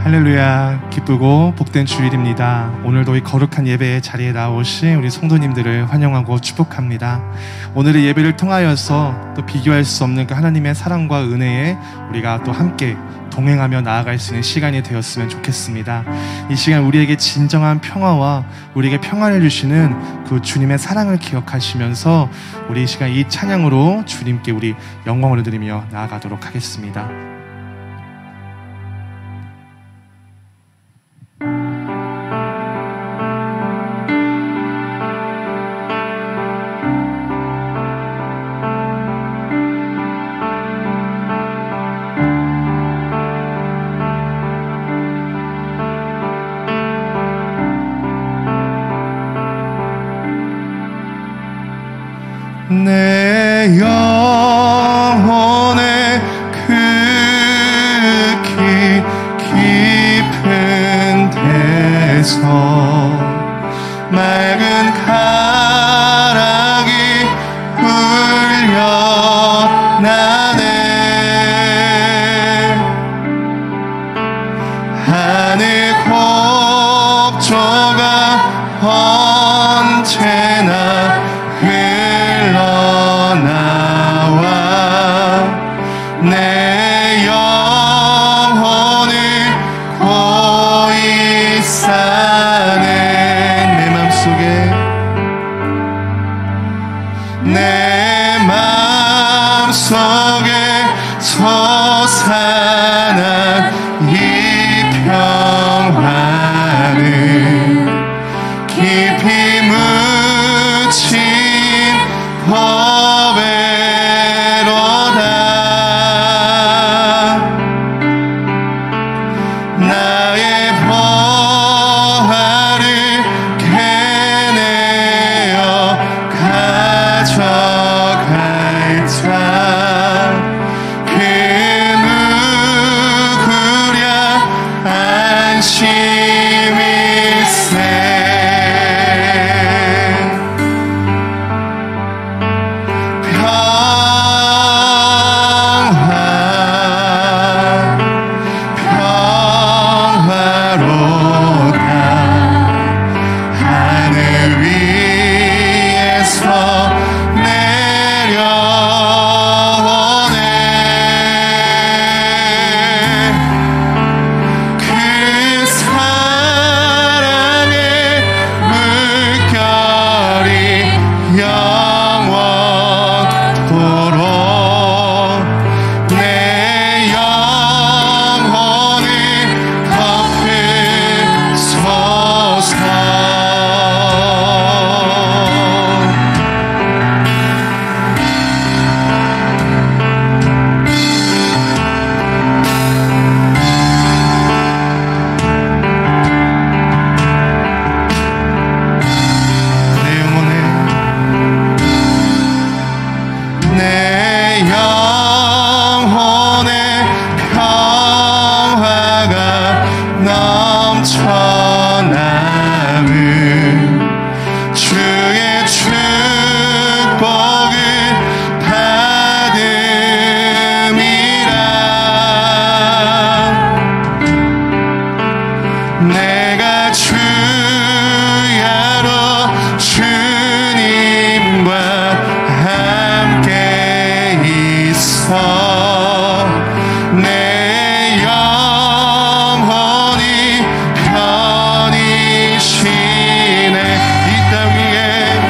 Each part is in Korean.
할렐루야. 기쁘고 복된 주일입니다. 오늘도 이 거룩한 예배의 자리에 나오신 우리 성도님들을 환영하고 축복합니다. 오늘의 예배를 통하여서 또 비교할 수 없는 그 하나님의 사랑과 은혜에 우리가 또 함께 동행하며 나아갈 수 있는 시간이 되었으면 좋겠습니다. 이 시간 우리에게 진정한 평화와 우리에게 평안을 주시는 그 주님의 사랑을 기억하시면서 우리 이 시간 이 찬양으로 주님께 우리 영광을 드리며 나아가도록 하겠습니다. 내 영혼의 극히 깊은 데서 맑은 가락이 흘려나네. 하늘 곡조가 언제나 흘러나와 내 영혼을 고이 싸네. 내 맘속에 솟아난 이 평화는 깊이 묻힌 법외로다. 나의 보화를 캐내어 가져갈 자 그 누구랴 안심일세. 내가 주야로 주님과 함께 있어 내 영혼이 편히 쉬네. 이 땅 위에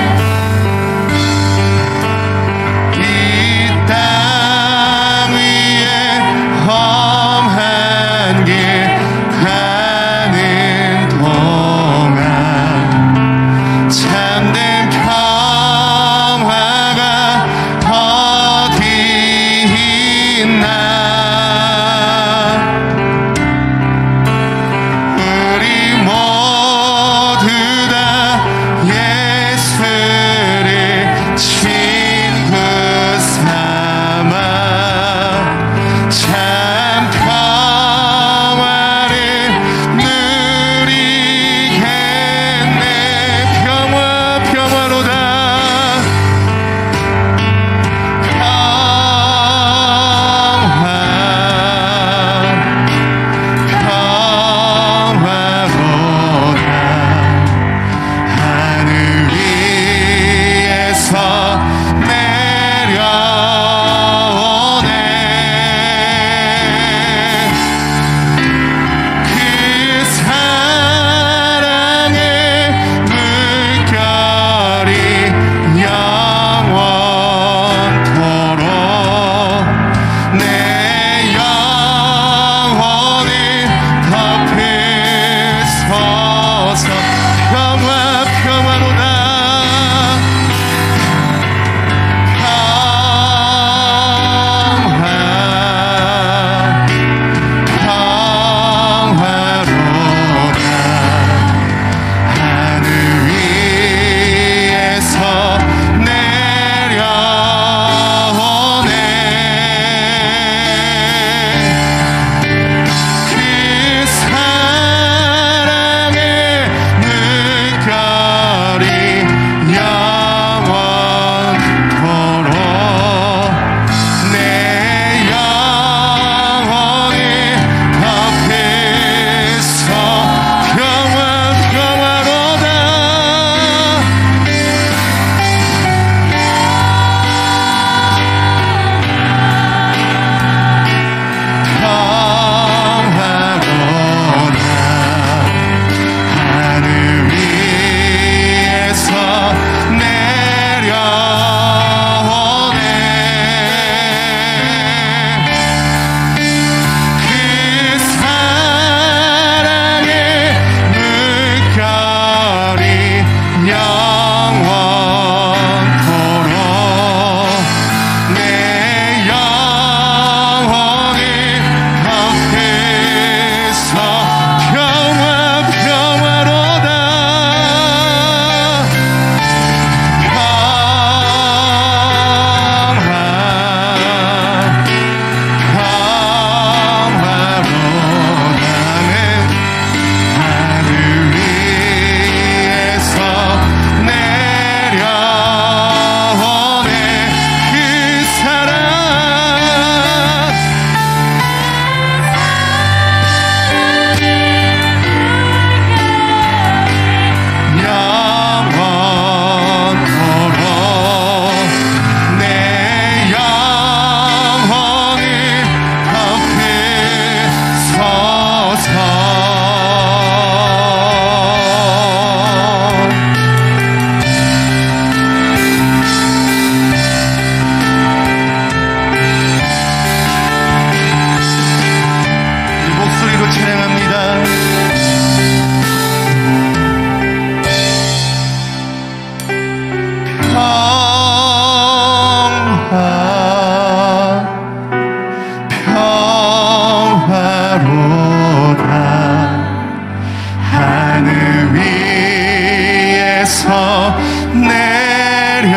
내려오네.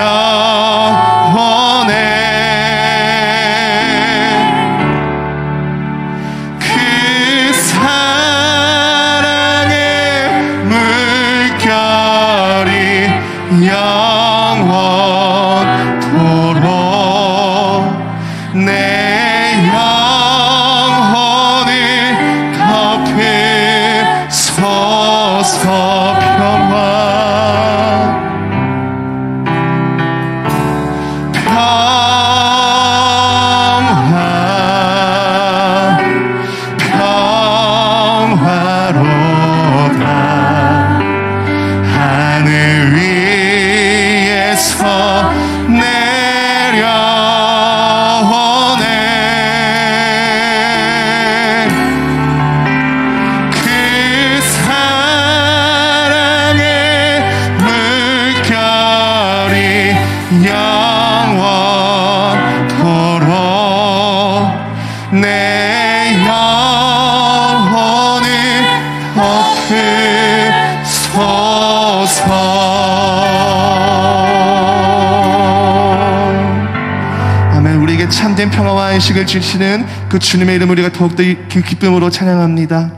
그 사랑의 물결이 영원토록 내 영혼을 덮으소서. 평화 평화로다. 하늘 위에서 내려오네. 그 사랑의 물결이 영원토록 내 영혼을 덮으소서. 아멘. 우리에게 참된 평화와 안식을 주시는 그 주님의 이름을 우리가 더욱더 기쁨으로 찬양합니다.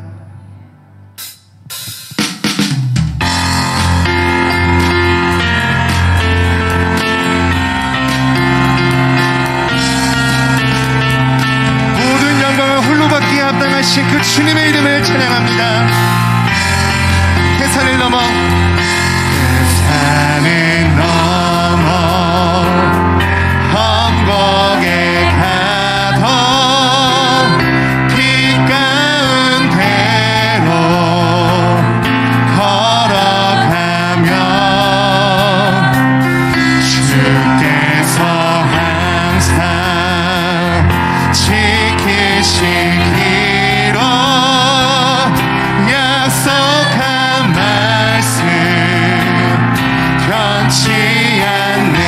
모든 영광을 홀로 받기에 합당하신 그 주님의 이름을 찬양합니다. 태산을 넘어 태산을 넘어 험곡에 가도 빛 가운데로 걸어가면 주께서 항상 지키시기로 약속한 말씀 변치 않네.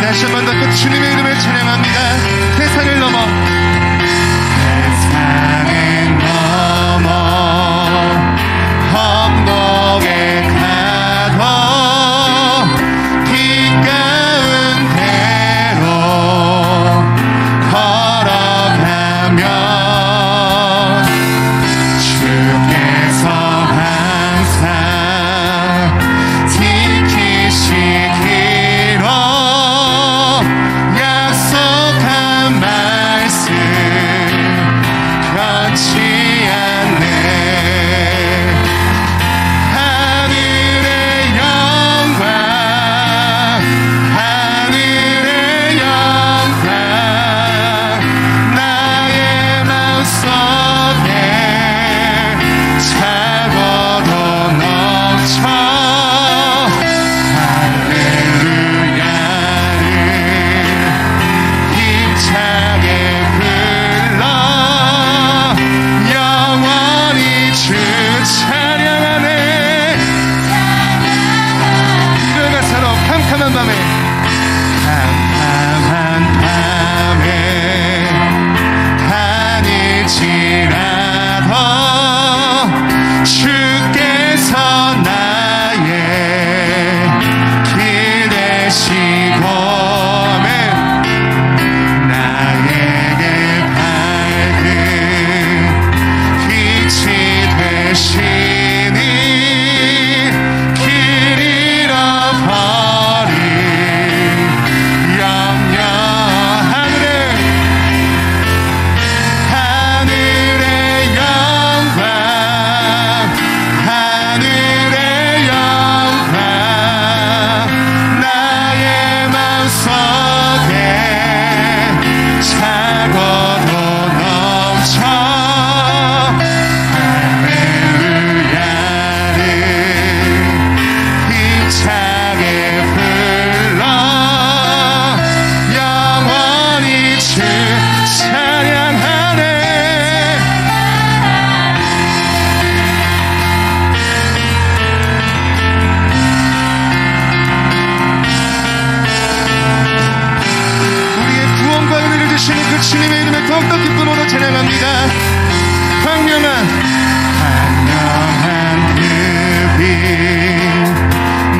다시 한 번 더 그 주님의 이름을 찬양합니다. 태산을 넘어 태산을 넘어 험곡에 가도 빛 가운데로 걸어가면 주님의 이름을 더욱더 기쁨으로 찬양합니다. 광명한 그 빛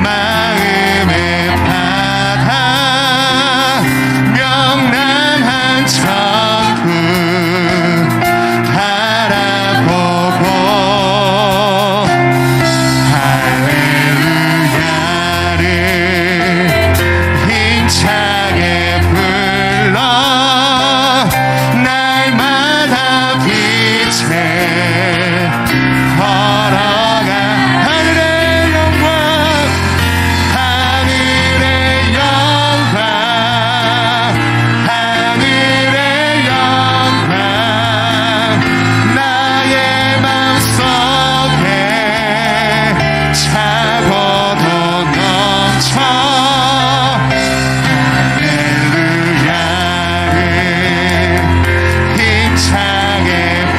마음의 바다 명랑한 천국 바라보고 할렐루야를 힘차게 불러 날마다 빛에 걸어가 하늘의 영광 하늘의 영광 하늘의 영광 나의 맘속에 차고도 넘쳐 할렐루야를 힘차게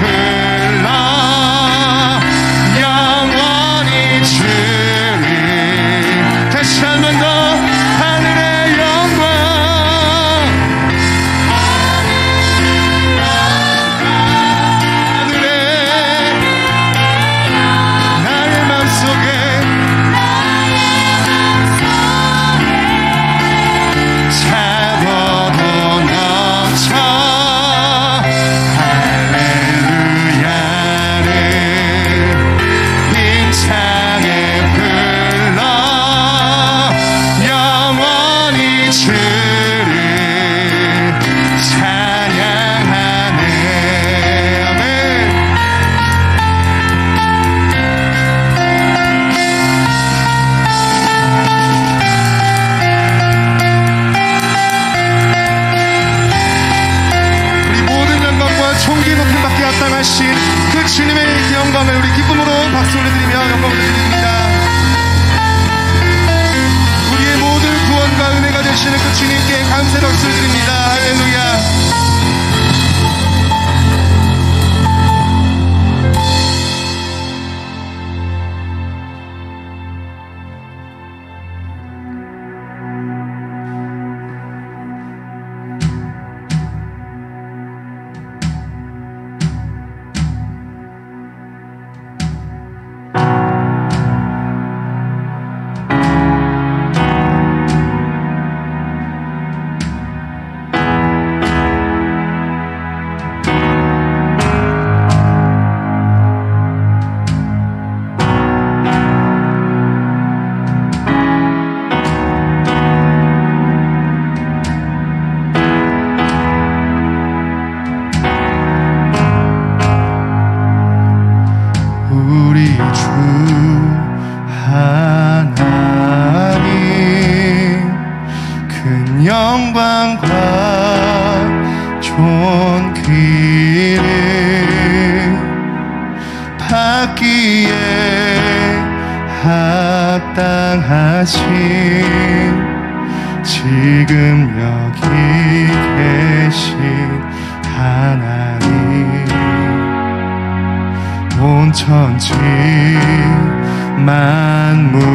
불러 영원히 주를 다시 한 번 더 하늘의 영광 하늘의 나의 맘속에 차고도 넘쳐 할렐루야를 힘차게 불러 영원히 주를 찬양하네. 아멘. 우리 모든 영광과 총기 높임받게 합당하신 그 주님의 영광을 우리 기쁨으로 박수 올려드리며 영광을 드립니다. 우리의 모든 구원과 은혜가 되시는 그 주님께 감사의 박수를 드립니다. 할렐루야. 우리 주 하나님 큰 영광과 존귀를 받기에 합당하신 지금 여기 계신 하나님 온 천지 만물을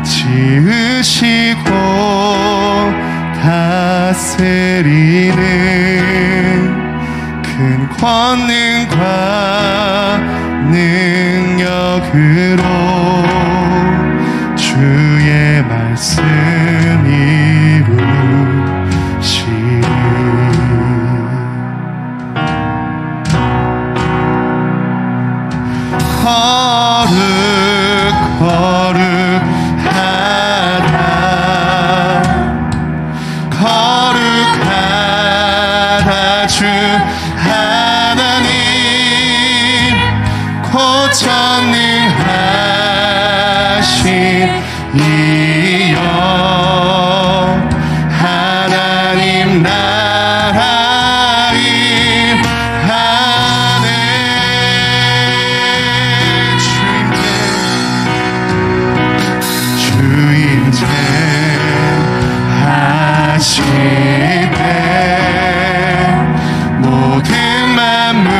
지으시고 다스리는 큰 권능과 능력으로 주의 말씀 이루시리. 거룩하다 주 하나님 고천능하신 이여 하나님 나라 임하네. 주인제 하시되 모든 만물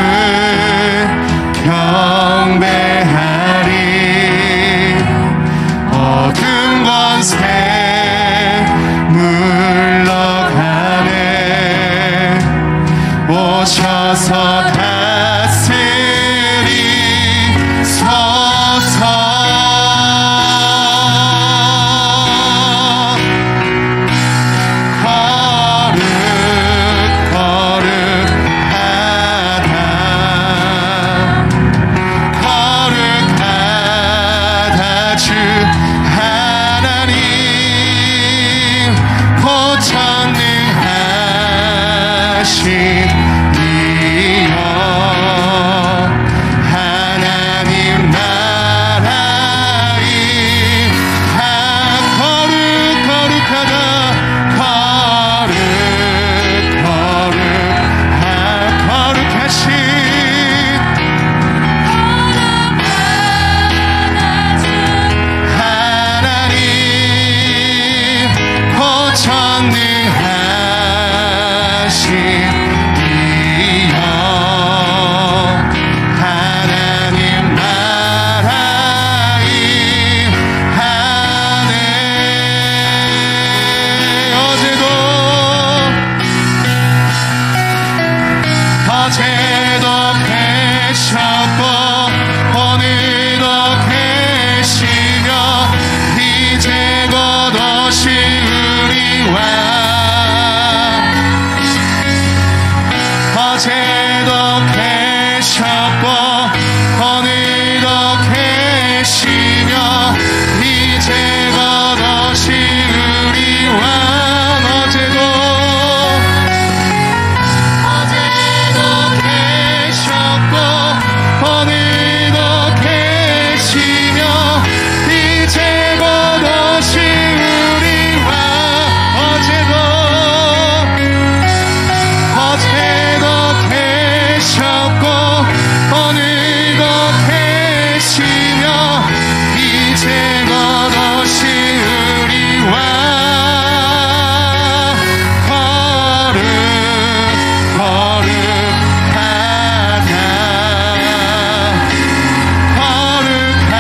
경배하리. 어둠 권세 물러가고 이여 하나님 나라의 거룩하다 거룩하신 하나님 고천능하신 이여 하나님 나라의 하늘 어제도 계셨고 오늘도 계시며 이제 곧 오실 우리와 어제도 계셨고 오늘도 계시며 이제 곧 오실 우리와 어제도 계셨고 오늘도 계시며 이제 곧 오실 우리와 어제도 계셨고 오늘도 계시며 이제 곧 오실 우리와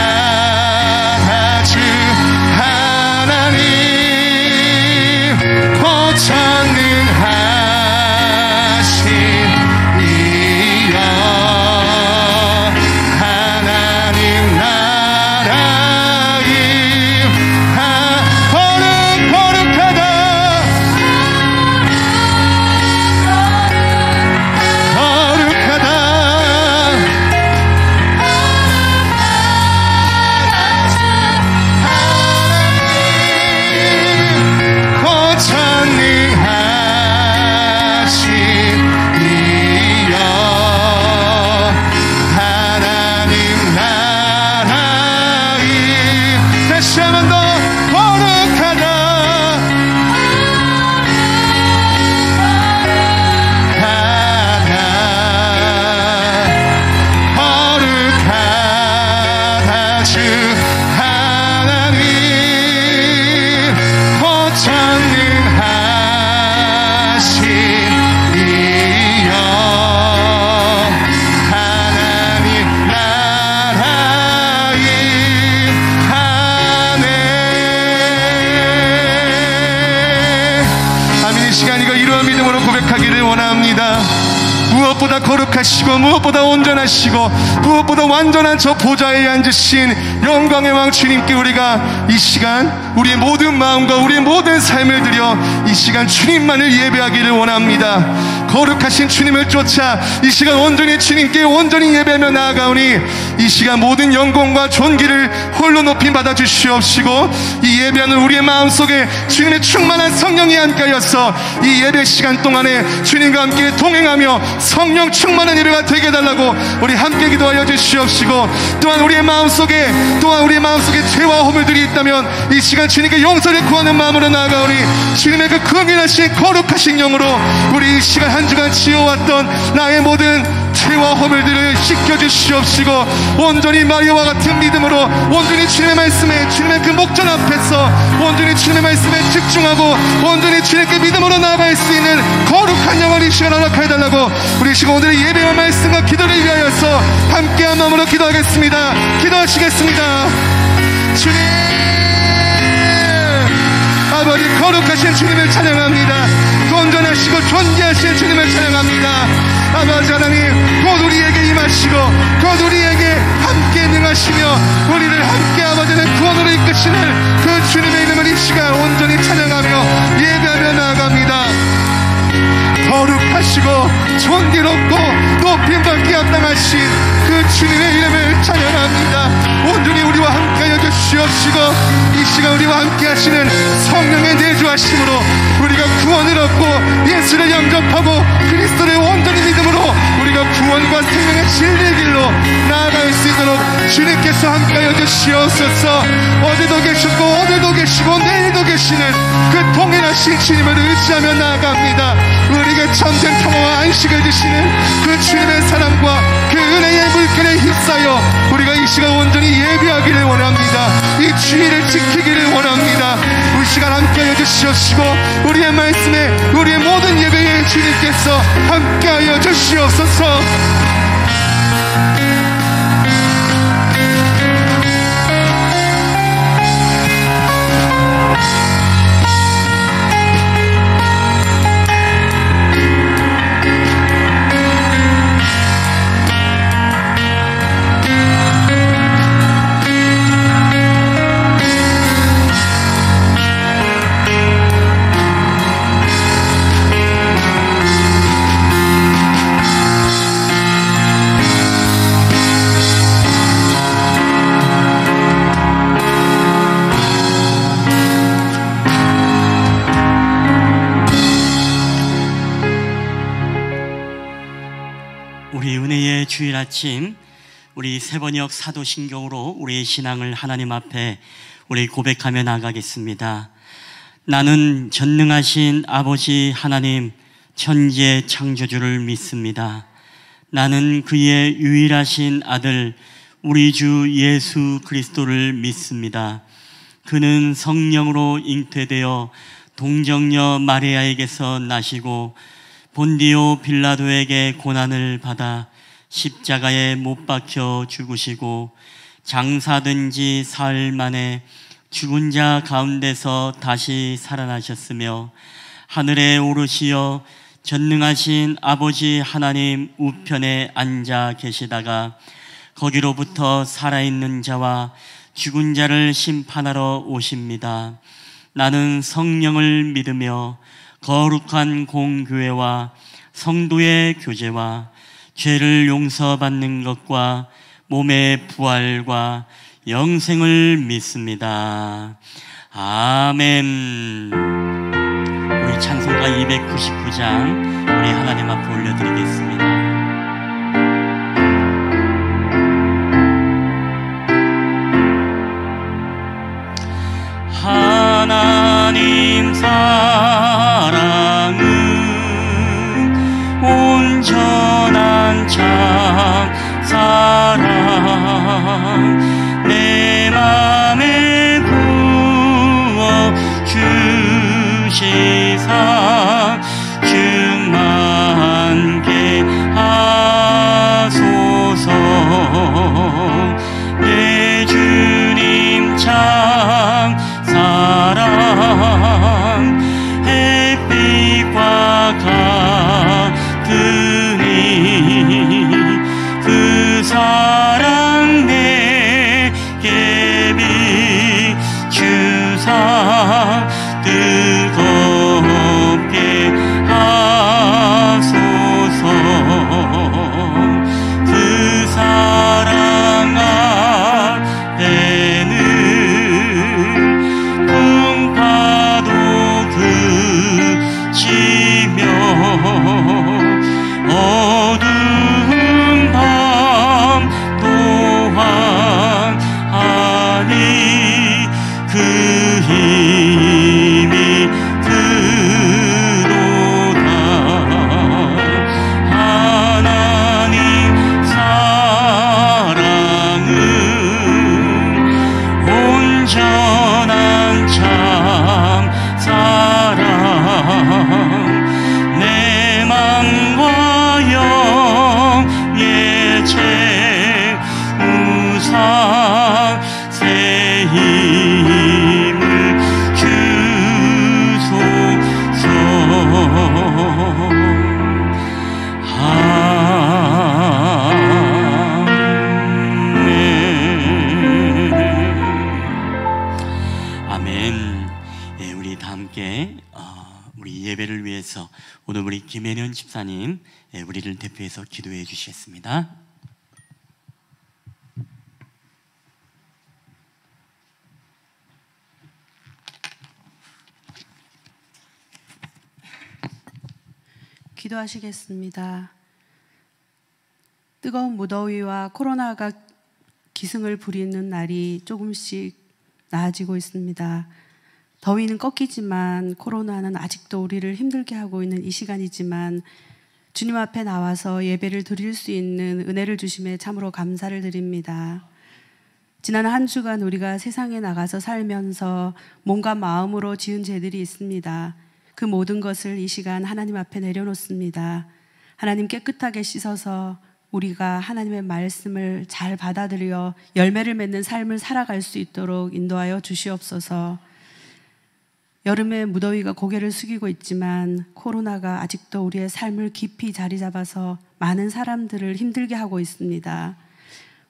거룩하다 주 하나님 고천능하신 이여 하나님 나라의 거룩하다 고천능하신 이여 하나님 나라의 다시 한 번 더 거룩하다 거룩하다 주 하나님 고천능하신 이여 하나님 나라의 하늘 아멘. 이 시간 이거 이러한 믿음으로 고백하기를 원합니다. 무엇보다 거룩하시고 무엇보다 온전하시고 무엇보다 완전한 저 보좌에 앉으신 영광의 왕 주님께 우리가 이 시간 우리의 모든 마음과 우리의 모든 삶을 드려 이 시간 주님만을 예배하기를 원합니다. 거룩하신 주님을 쫓아 이 시간 온전히 주님께 온전히 예배하며 나아가오니 이 시간 모든 영광과 존귀를 홀로 높이 받아 주시옵시고 이 예배하는 우리의 마음속에 주님의 충만한 성령이 함께하여서 이 예배 시간 동안에 주님과 함께 동행하며 성령 충만한 예배가 되게 해달라고 우리 함께 기도하여 주시옵시고 또한 우리의 마음속에 죄와 허물들이 있다면 이 시간 주님께 용서를 구하는 마음으로 나아가오니 주님의 그 긍휼하신 거룩하신 영으로 우리 이 시간 한 주간 지어왔던 나의 모든 죄와 허물들을 씻겨주시옵시고 온전히 마리아와 같은 믿음으로 온전히 주님의 말씀에 주님의 그 목전 앞에서 온전히 주님의 말씀에 집중하고 온전히 주님께 믿음으로 나아갈 수 있는 거룩한 영을 이 시간 허락해달라고 우리 이 시간 오늘의 예배와 말씀과 기도를 위하여서 함께한 마음으로 기도하겠습니다. 기도하시겠습니다. 주님 아버지 거룩하신 주님을 찬양합니다. 온전하시고 존귀하신 주님을 찬양합니다. 아버지 하나님 곧 우리에게 임하시고 곧 우리에게 함께 능하시며 우리를 함께 아버지는 구원으로 이끄시는 그 주님의 이름을 이 시간 온전히 찬양하며 예배하며 나아갑니다. 거룩하시고 존귀롭고 높임받기 합당하신 그 주님의 이름을 찬양합니다. 온전히 우리와 함께 여겨주시옵시고 이 시간 우리와 함께 하시는 성령의 내주하심으로 우리가 구원을 얻고 예수를 영접하고 그리스도 그리스도를 온전히 믿음으로 우리가 구원과 생명의 진리의 길로 나아갈 수 있도록 주님께서 함께하여 주시옵소서. 어디도 계셨고 어디도 계시고 내일도 계시는 그 동일하신 주님을 의지하며 나아갑니다. 우리에게 참된 평화와 안식을 주시는 그 주님의 사랑과 그 은혜의 물결에 휩싸여 우리가 이 시간 온전히 예배하기를 원합니다. 이 주의를 지키기를 원합니다. 이 시간 함께하여 주시옵시고 우리의 말씀에 우리의 모든 예배에 주님께서 함께하여 주시옵소서. 주일 아침 우리 세번역 사도신경으로 우리의 신앙을 하나님 앞에 우리 고백하며 나가겠습니다. 나는 전능하신 아버지 하나님 천지의 창조주를 믿습니다. 나는 그의 유일하신 아들 우리 주 예수 그리스도를 믿습니다. 그는 성령으로 잉태되어 동정녀 마리아에게서 나시고 본디오 빌라도에게 고난을 받아 십자가에 못 박혀 죽으시고 장사된 지 사흘 만에 죽은 자 가운데서 다시 살아나셨으며 하늘에 오르시어 전능하신 아버지 하나님 우편에 앉아 계시다가 거기로부터 살아있는 자와 죽은 자를 심판하러 오십니다. 나는 성령을 믿으며 거룩한 공교회와 성도의 교제와 죄를 용서받는 것과 몸의 부활과 영생을 믿습니다. 아멘. 우리 찬송가 299장 우리 하나님 앞에 올려드리겠습니다. 하나님 사랑은 온전한 참 사랑 내 맘에 부어 주시사 충만케 하소서. 내 주님 참 사랑 햇빛과 같으니 그 사랑 내게 비추사 뜨겁게 하소서. 그 사랑 앞에는 풍파도 그치며 어두운 밤 또한 하니 그 힘이 크도다. 하나님 사랑은 온전한 참 사랑 내 맘과 영의 채우사 새 힘을 주소서. 아멘. 네, 우리 다 함께 우리 예배를 위해서 오늘 우리 김혜년 집사님 우리를 대표해서 기도해 주시겠습니다. 기도하시겠습니다. 뜨거운 무더위와 코로나가 기승을 부리는 날이 조금씩 나아지고 있습니다. 더위는 꺾이지만 코로나는 아직도 우리를 힘들게 하고 있는 이 시간이지만 주님 앞에 나와서 예배를 드릴 수 있는 은혜를 주심에 참으로 감사를 드립니다. 지난 한 주간 우리가 세상에 나가서 살면서 몸과 마음으로 지은 죄들이 있습니다. 그 모든 것을 이 시간 하나님 앞에 내려놓습니다. 하나님 깨끗하게 씻어서 우리가 하나님의 말씀을 잘 받아들여 열매를 맺는 삶을 살아갈 수 있도록 인도하여 주시옵소서. 여름에 무더위가 고개를 숙이고 있지만 코로나가 아직도 우리의 삶을 깊이 자리 잡아서 많은 사람들을 힘들게 하고 있습니다.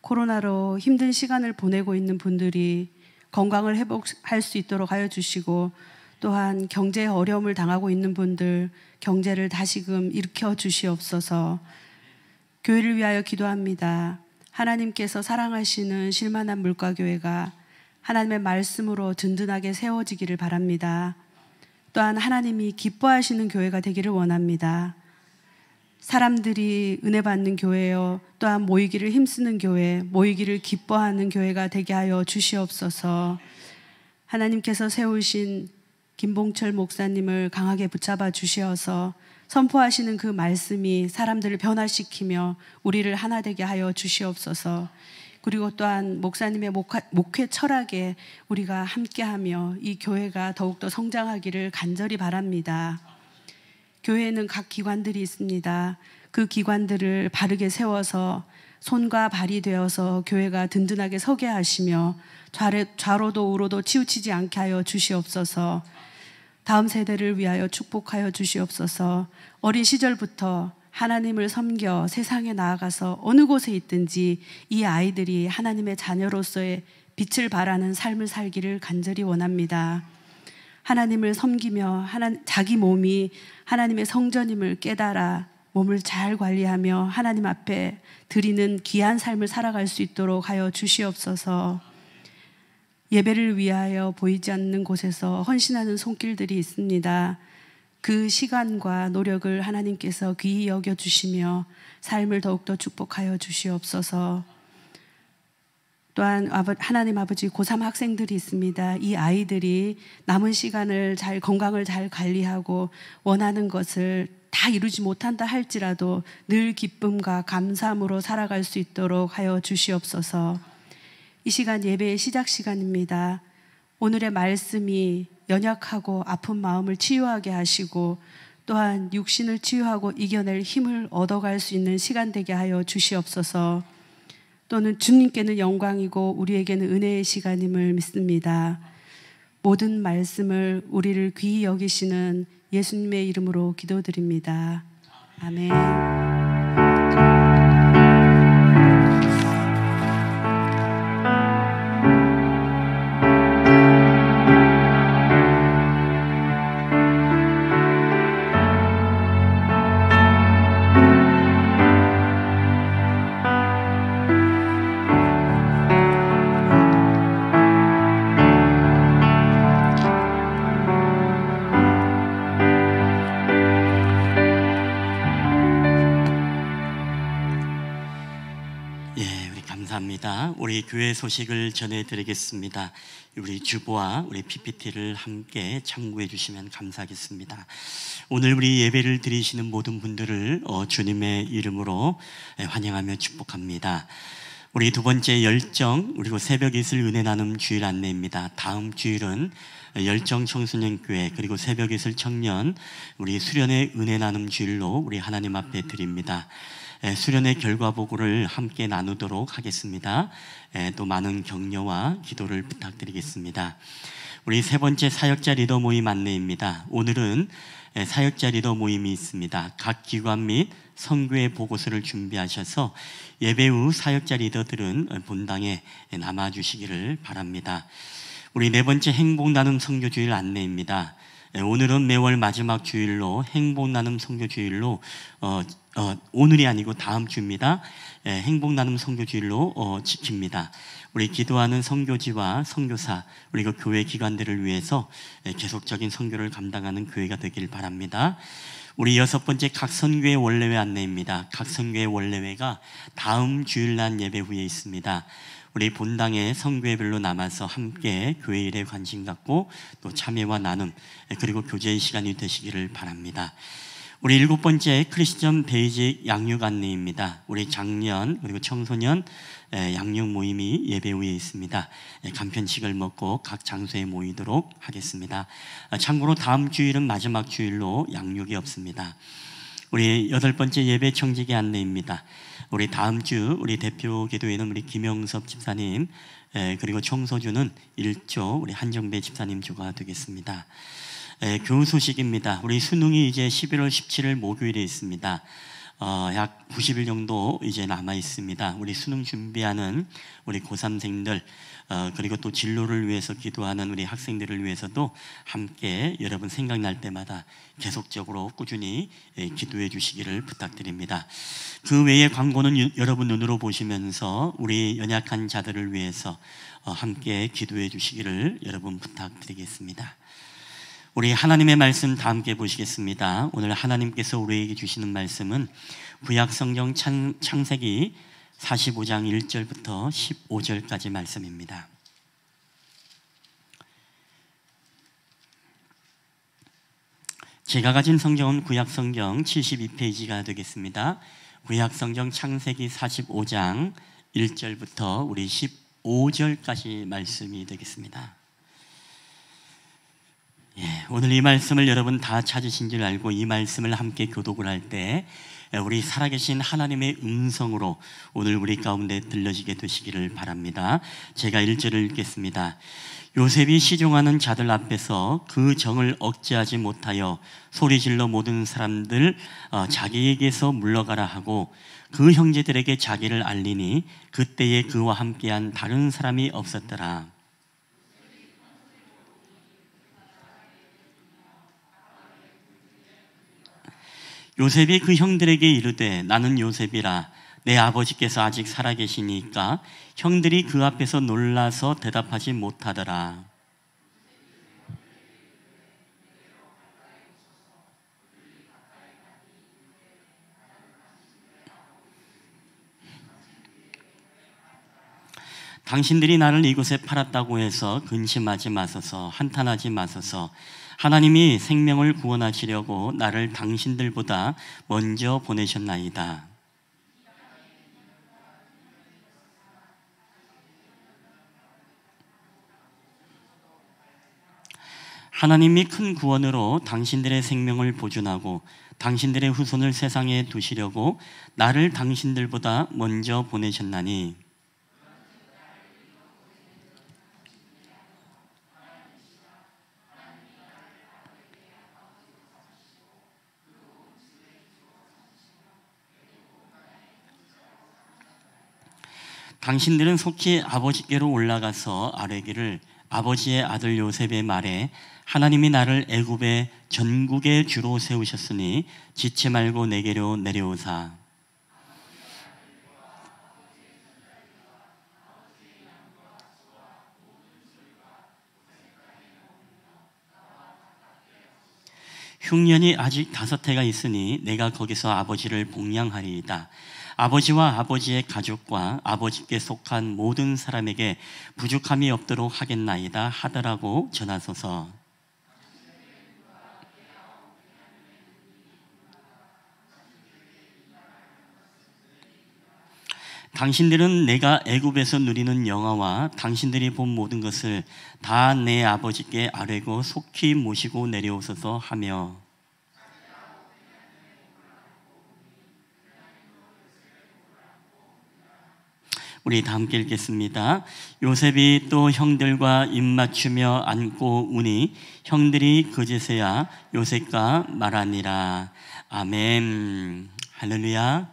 코로나로 힘든 시간을 보내고 있는 분들이 건강을 회복할 수 있도록 하여 주시고, 또한 경제에 어려움을 당하고 있는 분들 경제를 다시금 일으켜 주시옵소서. 교회를 위하여 기도합니다. 하나님께서 사랑하시는 실만한 물가교회가 하나님의 말씀으로 든든하게 세워지기를 바랍니다. 또한 하나님이 기뻐하시는 교회가 되기를 원합니다. 사람들이 은혜 받는 교회요, 또한 모이기를 힘쓰는 교회, 모이기를 기뻐하는 교회가 되게 하여 주시옵소서. 하나님께서 세우신 김봉철 목사님을 강하게 붙잡아 주시어서 선포하시는 그 말씀이 사람들을 변화시키며 우리를 하나 되게 하여 주시옵소서. 그리고 또한 목사님의 목회 철학에 우리가 함께하며 이 교회가 더욱더 성장하기를 간절히 바랍니다. 교회에는 각 기관들이 있습니다. 그 기관들을 바르게 세워서 손과 발이 되어서 교회가 든든하게 서게 하시며 좌로도 우로도 치우치지 않게 하여 주시옵소서. 다음 세대를 위하여 축복하여 주시옵소서. 어린 시절부터 하나님을 섬겨 세상에 나아가서 어느 곳에 있든지 이 아이들이 하나님의 자녀로서의 빛을 발하는 삶을 살기를 간절히 원합니다. 하나님을 섬기며 자기 몸이 하나님의 성전임을 깨달아 몸을 잘 관리하며 하나님 앞에 드리는 귀한 삶을 살아갈 수 있도록 하여 주시옵소서. 예배를 위하여 보이지 않는 곳에서 헌신하는 손길들이 있습니다. 그 시간과 노력을 하나님께서 귀히 여겨주시며 삶을 더욱더 축복하여 주시옵소서. 또한 하나님 아버지 고3 학생들이 있습니다. 이 아이들이 남은 시간을 건강을 잘 관리하고 원하는 것을 다 이루지 못한다 할지라도 늘 기쁨과 감사함으로 살아갈 수 있도록 하여 주시옵소서. 이 시간 예배의 시작 시간입니다. 오늘의 말씀이 연약하고 아픈 마음을 치유하게 하시고 또한 육신을 치유하고 이겨낼 힘을 얻어갈 수 있는 시간 되게 하여 주시옵소서. 또는 주님께는 영광이고 우리에게는 은혜의 시간임을 믿습니다. 모든 말씀을 우리를 귀히 여기시는 예수님의 이름으로 기도드립니다. 아멘. 우리 교회 소식을 전해드리겠습니다. 우리 주보와 우리 PPT를 함께 참고해 주시면 감사하겠습니다. 오늘 우리 예배를 드리시는 모든 분들을 주님의 이름으로 환영하며 축복합니다. 우리 두 번째 열정 그리고 새벽 이슬 은혜 나눔 주일 안내입니다. 다음 주일은 열정 청소년교회 그리고 새벽 이슬 청년 우리 수련의 은혜 나눔 주일로 우리 하나님 앞에 드립니다. 수련의 결과 보고를 함께 나누도록 하겠습니다. 또 많은 격려와 기도를 부탁드리겠습니다. 우리 세 번째 사역자 리더 모임 안내입니다. 오늘은 사역자 리더 모임이 있습니다. 각 기관 및 선교회 보고서를 준비하셔서 예배 후 사역자 리더들은 본당에 남아주시기를 바랍니다. 우리 네 번째 행복 나눔 선교 주일 안내입니다. 오늘은 매월 마지막 주일로 행복 나눔 선교 주일로 오늘이 아니고 다음 주입니다. 행복 나눔 선교 주일로 지킵니다. 우리 기도하는 선교지와 선교사 그리고 교회 기관들을 위해서 계속적인 선교를 감당하는 교회가 되길 바랍니다. 우리 6번째 각선교회 원례회 안내입니다. 각선교회 원례회가 다음 주일날 예배 후에 있습니다. 우리 본당의 성교회별로 남아서 함께 교회 일에 관심 갖고 또 참여와 나눔 그리고 교제의 시간이 되시기를 바랍니다. 우리 7번째 크리스천 베이직 양육 안내입니다. 우리 장년 그리고 청소년 양육 모임이 예배 후에 있습니다. 간편식을 먹고 각 장소에 모이도록 하겠습니다. 참고로 다음 주일은 마지막 주일로 양육이 없습니다. 우리 8번째 예배 청지기 안내입니다. 우리 다음 주 우리 대표 기도회는 우리 김영섭 집사님 그리고 청소주는 1조 우리 한정배 집사님 주가 되겠습니다. 교우 소식입니다. 우리 수능이 이제 11월 17일 목요일에 있습니다. 약 90일 정도 이제 남아 있습니다. 우리 수능 준비하는 우리 고3생들 그리고 또 진로를 위해서 기도하는 우리 학생들을 위해서도 함께 여러분 생각날 때마다 계속적으로 꾸준히 기도해 주시기를 부탁드립니다. 그 외의 광고는 여러분 눈으로 보시면서 우리 연약한 자들을 위해서 함께 기도해 주시기를 여러분 부탁드리겠습니다. 우리 하나님의 말씀 다 함께 보시겠습니다. 오늘 하나님께서 우리에게 주시는 말씀은 구약성경 창세기 45장 1절부터 15절까지 말씀입니다. 제가 가진 성경은 구약성경 72페이지가 되겠습니다. 구약성경 창세기 45장 1절부터 우리 15절까지 말씀이 되겠습니다. 오늘 이 말씀을 여러분 다 찾으신 줄 알고 이 말씀을 함께 교독을 할 때 우리 살아계신 하나님의 음성으로 오늘 우리 가운데 들려지게 되시기를 바랍니다. 제가 1절을 읽겠습니다. 요셉이 시종하는 자들 앞에서 그 정을 억제하지 못하여 소리질러 모든 사람들 자기에게서 물러가라 하고 그 형제들에게 자기를 알리니 그때에 그와 함께한 다른 사람이 없었더라. 요셉이 그 형들에게 이르되 나는 요셉이라 내 아버지께서 아직 살아계시니까 형들이 그 앞에서 놀라서 대답하지 못하더라. 당신들이 나를 이곳에 팔았다고 해서 근심하지 마소서, 한탄하지 마소서. 하나님이 생명을 구원하시려고 나를 당신들보다 먼저 보내셨나이다. 하나님이 큰 구원으로 당신들의 생명을 보존하고 당신들의 후손을 세상에 두시려고 나를 당신들보다 먼저 보내셨나니 당신들은 속히 아버지께로 올라가서 아뢰기를 아버지의 아들 요셉의 말에 하나님이 나를 애굽의 전국의 주로 세우셨으니 지체 말고 내게로 내려오사. 흉년이 아직 5해가 있으니 내가 거기서 아버지를 복양하리이다. 아버지와 아버지의 가족과 아버지께 속한 모든 사람에게 부족함이 없도록 하겠나이다 하더라고 전하소서. 당신들은 내가 애굽에서 누리는 영화와 당신들이 본 모든 것을 다 내 아버지께 아뢰고 속히 모시고 내려오소서 하며 우리 다 함께 읽겠습니다. 요셉이 또 형들과 입맞추며 안고 우니 형들이 그제서야 요셉과 말하니라. 아멘. 할렐루야.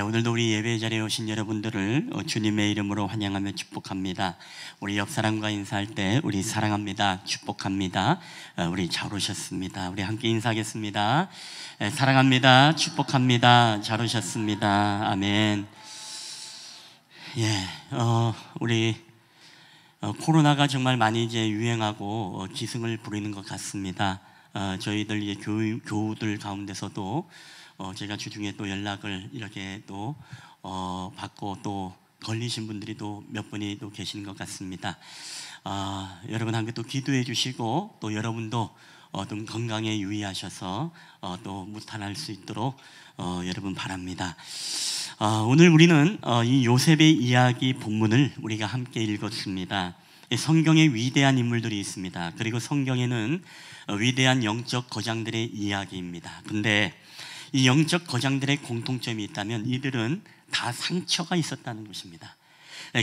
오늘도 우리 예배 자리에 오신 여러분들을 주님의 이름으로 환영하며 축복합니다. 우리 옆 사람과 인사할 때 우리 사랑합니다, 축복합니다. 우리 잘 오셨습니다. 우리 함께 인사하겠습니다. 사랑합니다, 축복합니다. 잘 오셨습니다. 아멘. 우리 코로나가 정말 많이 이제 유행하고 기승을 부리는 것 같습니다. 저희들 이제 교우들 가운데서도 제가 주중에 또 연락을 이렇게 또 받고 또 걸리신 분들이 또 몇 분이 또 계시는 것 같습니다. 여러분 함께 또 기도해 주시고 또 여러분도 좀 건강에 유의하셔서 또 무탈할 수 있도록 여러분 바랍니다. 오늘 우리는 이 요셉의 이야기 본문을 우리가 함께 읽었습니다. 성경에 위대한 인물들이 있습니다. 그리고 성경에는 위대한 영적 거장들의 이야기입니다. 근데 이 영적 거장들의 공통점이 있다면 이들은 다 상처가 있었다는 것입니다.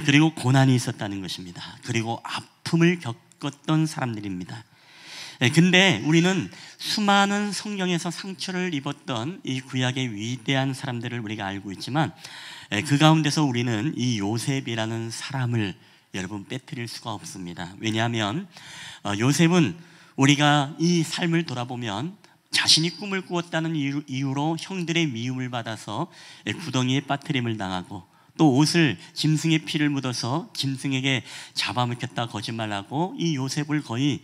그리고 고난이 있었다는 것입니다. 그리고 아픔을 겪었던 사람들입니다. 근데 우리는 수많은 성경에서 상처를 입었던 이 구약의 위대한 사람들을 우리가 알고 있지만 그 가운데서 우리는 이 요셉이라는 사람을 여러분 빼뜨릴 수가 없습니다. 왜냐하면 요셉은 우리가 이 삶을 돌아보면 자신이 꿈을 꾸었다는 이유로 형들의 미움을 받아서 구덩이에 빠뜨림을 당하고 또 옷을 짐승의 피를 묻어서 짐승에게 잡아먹혔다 거짓말하고 이 요셉을 거의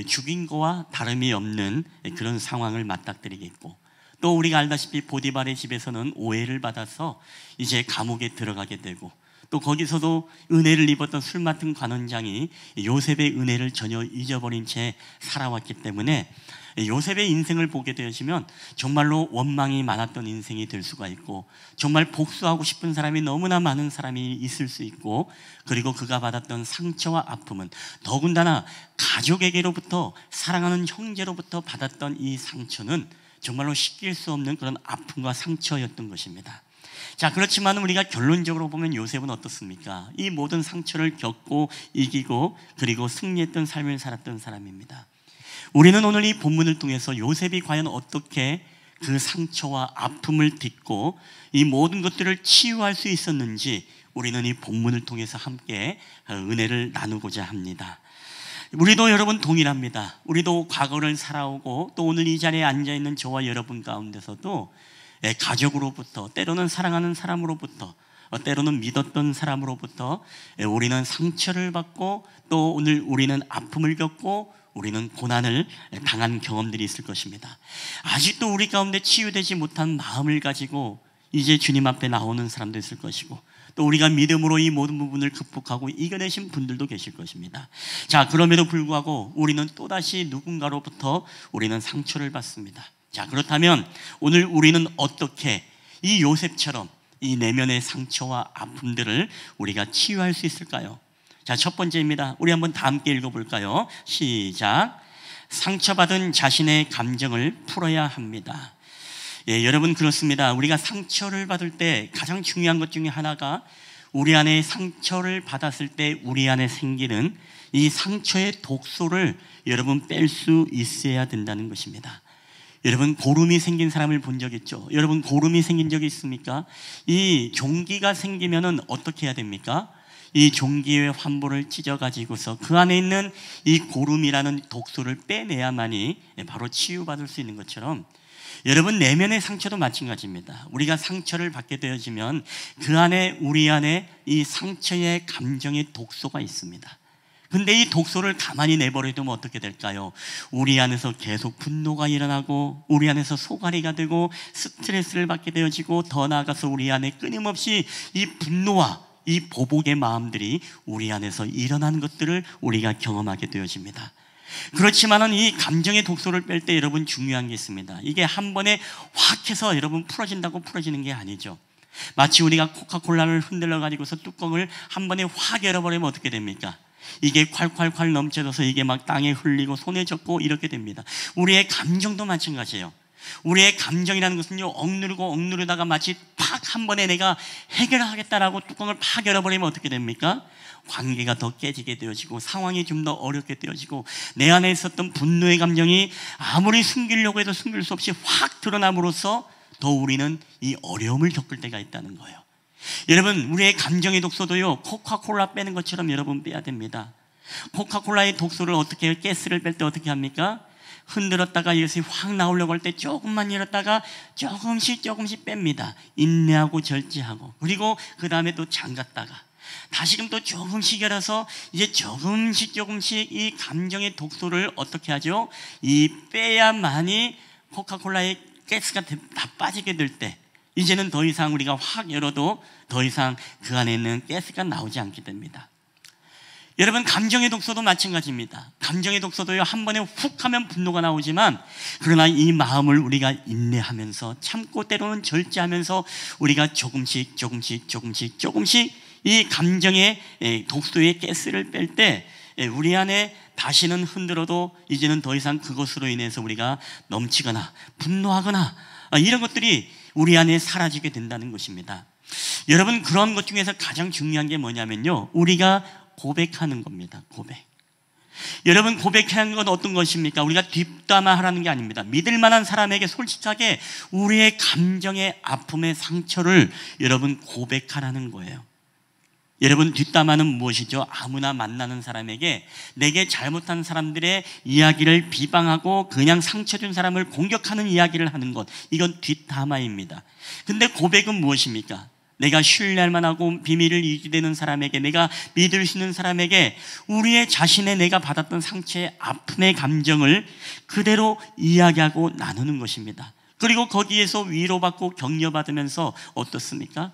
죽인 거와 다름이 없는 그런 상황을 맞닥뜨리겠고 또 우리가 알다시피 보디발의 집에서는 오해를 받아서 이제 감옥에 들어가게 되고 또 거기서도 은혜를 입었던 술 맡은 관원장이 요셉의 은혜를 전혀 잊어버린 채 살아왔기 때문에 요셉의 인생을 보게 되시면 정말로 원망이 많았던 인생이 될 수가 있고 정말 복수하고 싶은 사람이 너무나 많은 사람이 있을 수 있고 그리고 그가 받았던 상처와 아픔은 더군다나 가족에게로부터 사랑하는 형제로부터 받았던 이 상처는 정말로 씻길 수 없는 그런 아픔과 상처였던 것입니다. 자, 그렇지만 우리가 결론적으로 보면 요셉은 어떻습니까? 이 모든 상처를 겪고 이기고 그리고 승리했던 삶을 살았던 사람입니다. 우리는 오늘 이 본문을 통해서 요셉이 과연 어떻게 그 상처와 아픔을 딛고 이 모든 것들을 치유할 수 있었는지 우리는 이 본문을 통해서 함께 은혜를 나누고자 합니다. 우리도 여러분 동일합니다. 우리도 과거를 살아오고 또 오늘 이 자리에 앉아있는 저와 여러분 가운데서도 가족으로부터 때로는 사랑하는 사람으로부터 때로는 믿었던 사람으로부터 우리는 상처를 받고 또 오늘 우리는 아픔을 겪고 우리는 고난을 당한 경험들이 있을 것입니다. 아직도 우리 가운데 치유되지 못한 마음을 가지고 이제 주님 앞에 나오는 사람도 있을 것이고 또 우리가 믿음으로 이 모든 부분을 극복하고 이겨내신 분들도 계실 것입니다. 자, 그럼에도 불구하고 우리는 또다시 누군가로부터 우리는 상처를 받습니다. 자, 그렇다면 오늘 우리는 어떻게 이 요셉처럼 이 내면의 상처와 아픔들을 우리가 치유할 수 있을까요? 자, 첫 번째입니다. 우리 한번 다 함께 읽어볼까요? 시작. 상처받은 자신의 감정을 풀어야 합니다. 예, 여러분 그렇습니다. 우리가 상처를 받을 때 가장 중요한 것 중에 하나가 우리 안에 상처를 받았을 때 우리 안에 생기는 이 상처의 독소를 여러분 뺄 수 있어야 된다는 것입니다. 여러분 고름이 생긴 사람을 본 적 있죠? 여러분 고름이 생긴 적이 있습니까? 이 종기가 생기면은 어떻게 해야 됩니까? 이 종기의 환부를 찢어가지고서 그 안에 있는 이 고름이라는 독소를 빼내야만이 바로 치유받을 수 있는 것처럼 여러분 내면의 상처도 마찬가지입니다. 우리가 상처를 받게 되어지면 그 안에 우리 안에 이 상처의 감정의 독소가 있습니다. 근데 이 독소를 가만히 내버려두면 어떻게 될까요? 우리 안에서 계속 분노가 일어나고 우리 안에서 소갈이가 되고 스트레스를 받게 되어지고 더 나아가서 우리 안에 끊임없이 이 분노와 이 보복의 마음들이 우리 안에서 일어나는 것들을 우리가 경험하게 되어집니다. 그렇지만은 이 감정의 독소를 뺄 때 여러분 중요한 게 있습니다. 이게 한 번에 확 해서 여러분 풀어진다고 풀어지는 게 아니죠. 마치 우리가 코카콜라를 흔들어 가지고서 뚜껑을 한 번에 확 열어버리면 어떻게 됩니까? 이게 콸콸콸 넘쳐져서 이게 막 땅에 흘리고 손에 젖고 이렇게 됩니다. 우리의 감정도 마찬가지예요. 우리의 감정이라는 것은요, 억누르다가 마치 팍 한 번에 내가 해결하겠다라고 뚜껑을 팍 열어버리면 어떻게 됩니까? 관계가 더 깨지게 되어지고 상황이 좀 더 어렵게 되어지고 내 안에 있었던 분노의 감정이 아무리 숨기려고 해도 숨길 수 없이 확 드러남으로써 더 우리는 이 어려움을 겪을 때가 있다는 거예요. 여러분 우리의 감정의 독소도요 코카콜라 빼는 것처럼 여러분 빼야 됩니다. 코카콜라의 독소를 어떻게 해요? 가스를 뺄 때 어떻게 합니까? 흔들었다가 이것이 확 나오려고 할 때 조금만 열었다가 조금씩 뺍니다. 인내하고 절제하고 그리고 그 다음에 또 잠갔다가 다시금 또 조금씩 열어서 이제 조금씩 이 감정의 독소를 어떻게 하죠? 이 빼야만이 코카콜라의 가스가 다 빠지게 될 때 이제는 더 이상 우리가 확 열어도 더 이상 그 안에 있는 가스가 나오지 않게 됩니다. 여러분, 감정의 독소도 마찬가지입니다. 감정의 독소도요, 한 번에 훅 하면 분노가 나오지만, 그러나 이 마음을 우리가 인내하면서 참고 때로는 절제하면서 우리가 조금씩 이 감정의 독소의 가스를 뺄 때 우리 안에 다시는 흔들어도 이제는 더 이상 그것으로 인해서 우리가 넘치거나 분노하거나 이런 것들이 우리 안에 사라지게 된다는 것입니다. 여러분, 그런 것 중에서 가장 중요한 게 뭐냐면요, 우리가 고백하는 겁니다. 고백. 여러분, 고백하는 건 어떤 것입니까? 우리가 뒷담화하라는 게 아닙니다. 믿을 만한 사람에게 솔직하게 우리의 감정의 아픔의 상처를 여러분 고백하라는 거예요. 여러분, 뒷담화는 무엇이죠? 아무나 만나는 사람에게 내게 잘못한 사람들의 이야기를 비방하고 그냥 상처 준 사람을 공격하는 이야기를 하는 것, 이건 뒷담화입니다. 근데 고백은 무엇입니까? 내가 신뢰할 만하고 비밀을 유지되는 사람에게, 내가 믿을 수 있는 사람에게 우리의 자신의 내가 받았던 상처의 아픔의 감정을 그대로 이야기하고 나누는 것입니다. 그리고 거기에서 위로받고 격려받으면서 어떻습니까?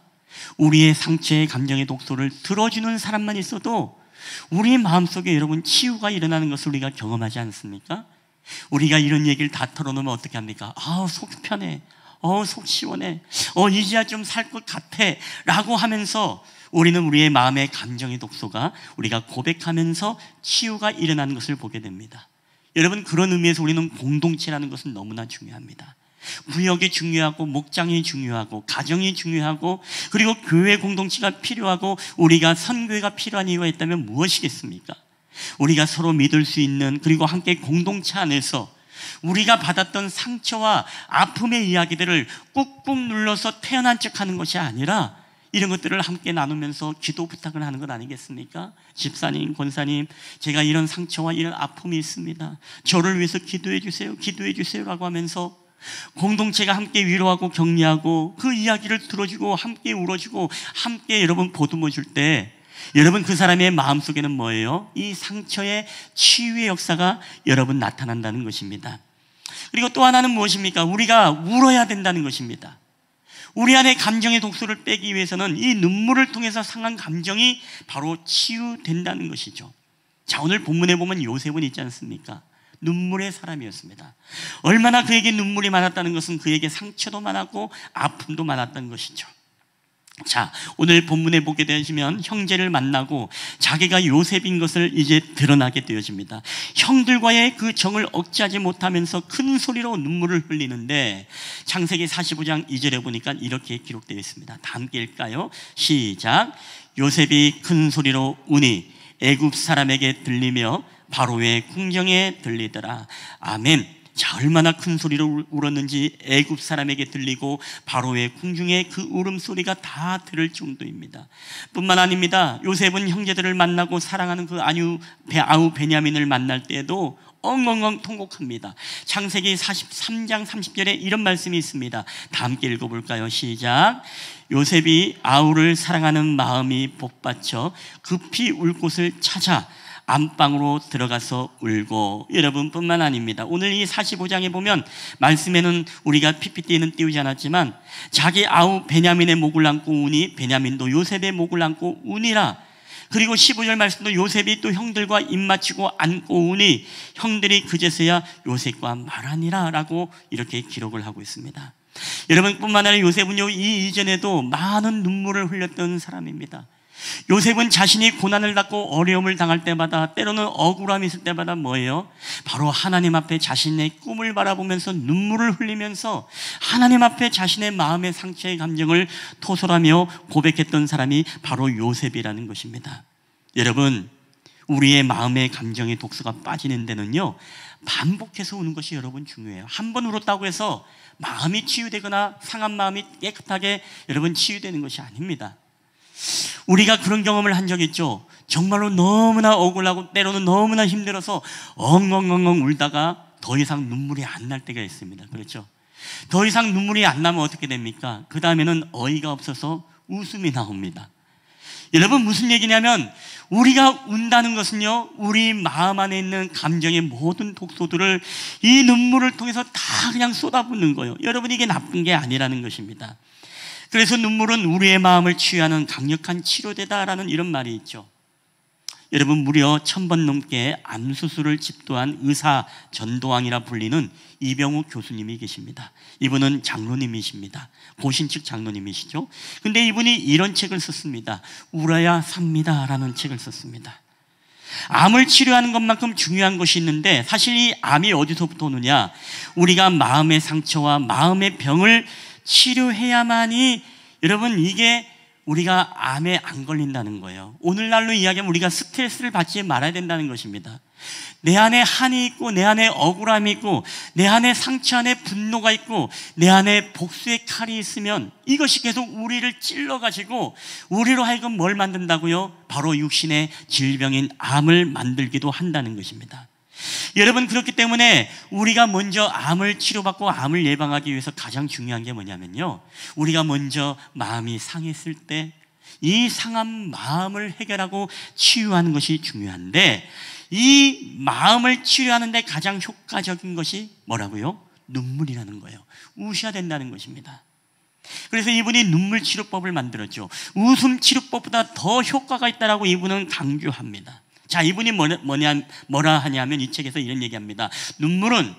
우리의 상처의 감정의 독소를 들어주는 사람만 있어도 우리 마음속에 여러분 치유가 일어나는 것을 우리가 경험하지 않습니까? 우리가 이런 얘기를 다 털어놓으면 어떻게 합니까? 속 편해, 속 시원해, 이제야 좀 살 것 같아 라고 하면서 우리는 우리의 마음의 감정의 독소가 우리가 고백하면서 치유가 일어나는 것을 보게 됩니다. 여러분, 그런 의미에서 우리는 공동체라는 것은 너무나 중요합니다. 구역이 중요하고, 목장이 중요하고, 가정이 중요하고, 그리고 교회 공동체가 필요하고, 우리가 선교회가 필요한 이유가 있다면 무엇이겠습니까? 우리가 서로 믿을 수 있는, 그리고 함께 공동체 안에서 우리가 받았던 상처와 아픔의 이야기들을 꾹꾹 눌러서 태어난 척하는 것이 아니라 이런 것들을 함께 나누면서 기도 부탁을 하는 것 아니겠습니까? 집사님, 권사님, 제가 이런 상처와 이런 아픔이 있습니다. 저를 위해서 기도해 주세요, 기도해 주세요라고 하면서 공동체가 함께 위로하고 격려하고 그 이야기를 들어주고 함께 울어주고 함께 여러분 보듬어 줄 때 여러분, 그 사람의 마음속에는 뭐예요? 이 상처의 치유의 역사가 여러분 나타난다는 것입니다. 그리고 또 하나는 무엇입니까? 우리가 울어야 된다는 것입니다. 우리 안에 감정의 독소를 빼기 위해서는 이 눈물을 통해서 상한 감정이 바로 치유된다는 것이죠. 자, 오늘 본문에 보면 요셉은 있지 않습니까? 눈물의 사람이었습니다. 얼마나 그에게 눈물이 많았다는 것은 그에게 상처도 많았고 아픔도 많았다는 것이죠. 자, 오늘 본문에 보게 되시면 형제를 만나고 자기가 요셉인 것을 이제 드러나게 되어집니다. 형들과의 그 정을 억제하지 못하면서 큰 소리로 눈물을 흘리는데 창세기 45장 2절에 보니까 이렇게 기록되어 있습니다. 다 함께 읽을까요? 시작. 요셉이 큰 소리로 우니 애굽 사람에게 들리며 바로의 궁정에 들리더라. 아멘. 자, 얼마나 큰 소리로 울었는지 애굽 사람에게 들리고 바로의 궁중에 그 울음소리가 다 들을 정도입니다. 뿐만 아닙니다. 요셉은 형제들을 만나고 사랑하는 그 아우 베냐민을 만날 때에도 엉엉엉 통곡합니다. 창세기 43장 30절에 이런 말씀이 있습니다. 다 함께 읽어볼까요? 시작. 요셉이 아우를 사랑하는 마음이 복받쳐 급히 울 곳을 찾아 안방으로 들어가서 울고, 여러분뿐만 아닙니다. 오늘 이 45장에 보면 말씀에는 우리가 PPT에는 띄우지 않았지만 자기 아우 베냐민의 목을 안고 우니 베냐민도 요셉의 목을 안고 우니라. 그리고 15절 말씀도 요셉이 또 형들과 입맞추고 안고 우니 형들이 그제서야 요셉과 말하니라 라고 이렇게 기록을 하고 있습니다. 여러분뿐만 아니라 요셉은요, 이 이전에도 많은 눈물을 흘렸던 사람입니다. 요셉은 자신이 고난을 받고 어려움을 당할 때마다, 때로는 억울함이 있을 때마다 뭐예요? 바로 하나님 앞에 자신의 꿈을 바라보면서 눈물을 흘리면서 하나님 앞에 자신의 마음의 상처의 감정을 토설하며 고백했던 사람이 바로 요셉이라는 것입니다. 여러분, 우리의 마음의 감정의 독소가 빠지는 데는요, 반복해서 우는 것이 여러분 중요해요. 한 번 울었다고 해서 마음이 치유되거나 상한 마음이 깨끗하게 여러분 치유되는 것이 아닙니다. 우리가 그런 경험을 한 적 있죠. 정말로 너무나 억울하고 때로는 너무나 힘들어서 엉엉엉엉 울다가 더 이상 눈물이 안 날 때가 있습니다. 그렇죠? 더 이상 눈물이 안 나면 어떻게 됩니까? 그 다음에는 어이가 없어서 웃음이 나옵니다. 여러분 무슨 얘기냐면 우리가 운다는 것은요, 우리 마음 안에 있는 감정의 모든 독소들을 이 눈물을 통해서 다 그냥 쏟아붓는 거예요. 여러분 이게 나쁜 게 아니라는 것입니다. 그래서 눈물은 우리의 마음을 치유하는 강력한 치료제다라는 이런 말이 있죠. 여러분 무려 1000번 넘게 암수술을 집도한 의사 전도왕이라 불리는 이병우 교수님이 계십니다. 이분은 장로님이십니다. 고신측 장로님이시죠. 근데 이분이 이런 책을 썼습니다. 울어야 삽니다 라는 책을 썼습니다. 암을 치료하는 것만큼 중요한 것이 있는데 사실 이 암이 어디서부터 오느냐, 우리가 마음의 상처와 마음의 병을 치료해야만이 여러분 이게 우리가 암에 안 걸린다는 거예요. 오늘날로 이야기하면 우리가 스트레스를 받지 말아야 된다는 것입니다. 내 안에 한이 있고 내 안에 억울함이 있고 내 안에 상처 안에 분노가 있고 내 안에 복수의 칼이 있으면 이것이 계속 우리를 찔러가지고 우리로 하여금 뭘 만든다고요? 바로 육신의 질병인 암을 만들기도 한다는 것입니다. 여러분 그렇기 때문에 우리가 먼저 암을 치료받고 암을 예방하기 위해서 가장 중요한 게 뭐냐면요, 우리가 먼저 마음이 상했을 때 이 상한 마음을 해결하고 치유하는 것이 중요한데, 이 마음을 치료하는 데 가장 효과적인 것이 뭐라고요? 눈물이라는 거예요. 우셔야 된다는 것입니다. 그래서 이분이 눈물 치료법을 만들었죠. 웃음 치료법보다 더 효과가 있다라고 이분은 강조합니다. 자, 이분이 뭐라 하냐면 이 책에서 이런 얘기합니다. 눈물은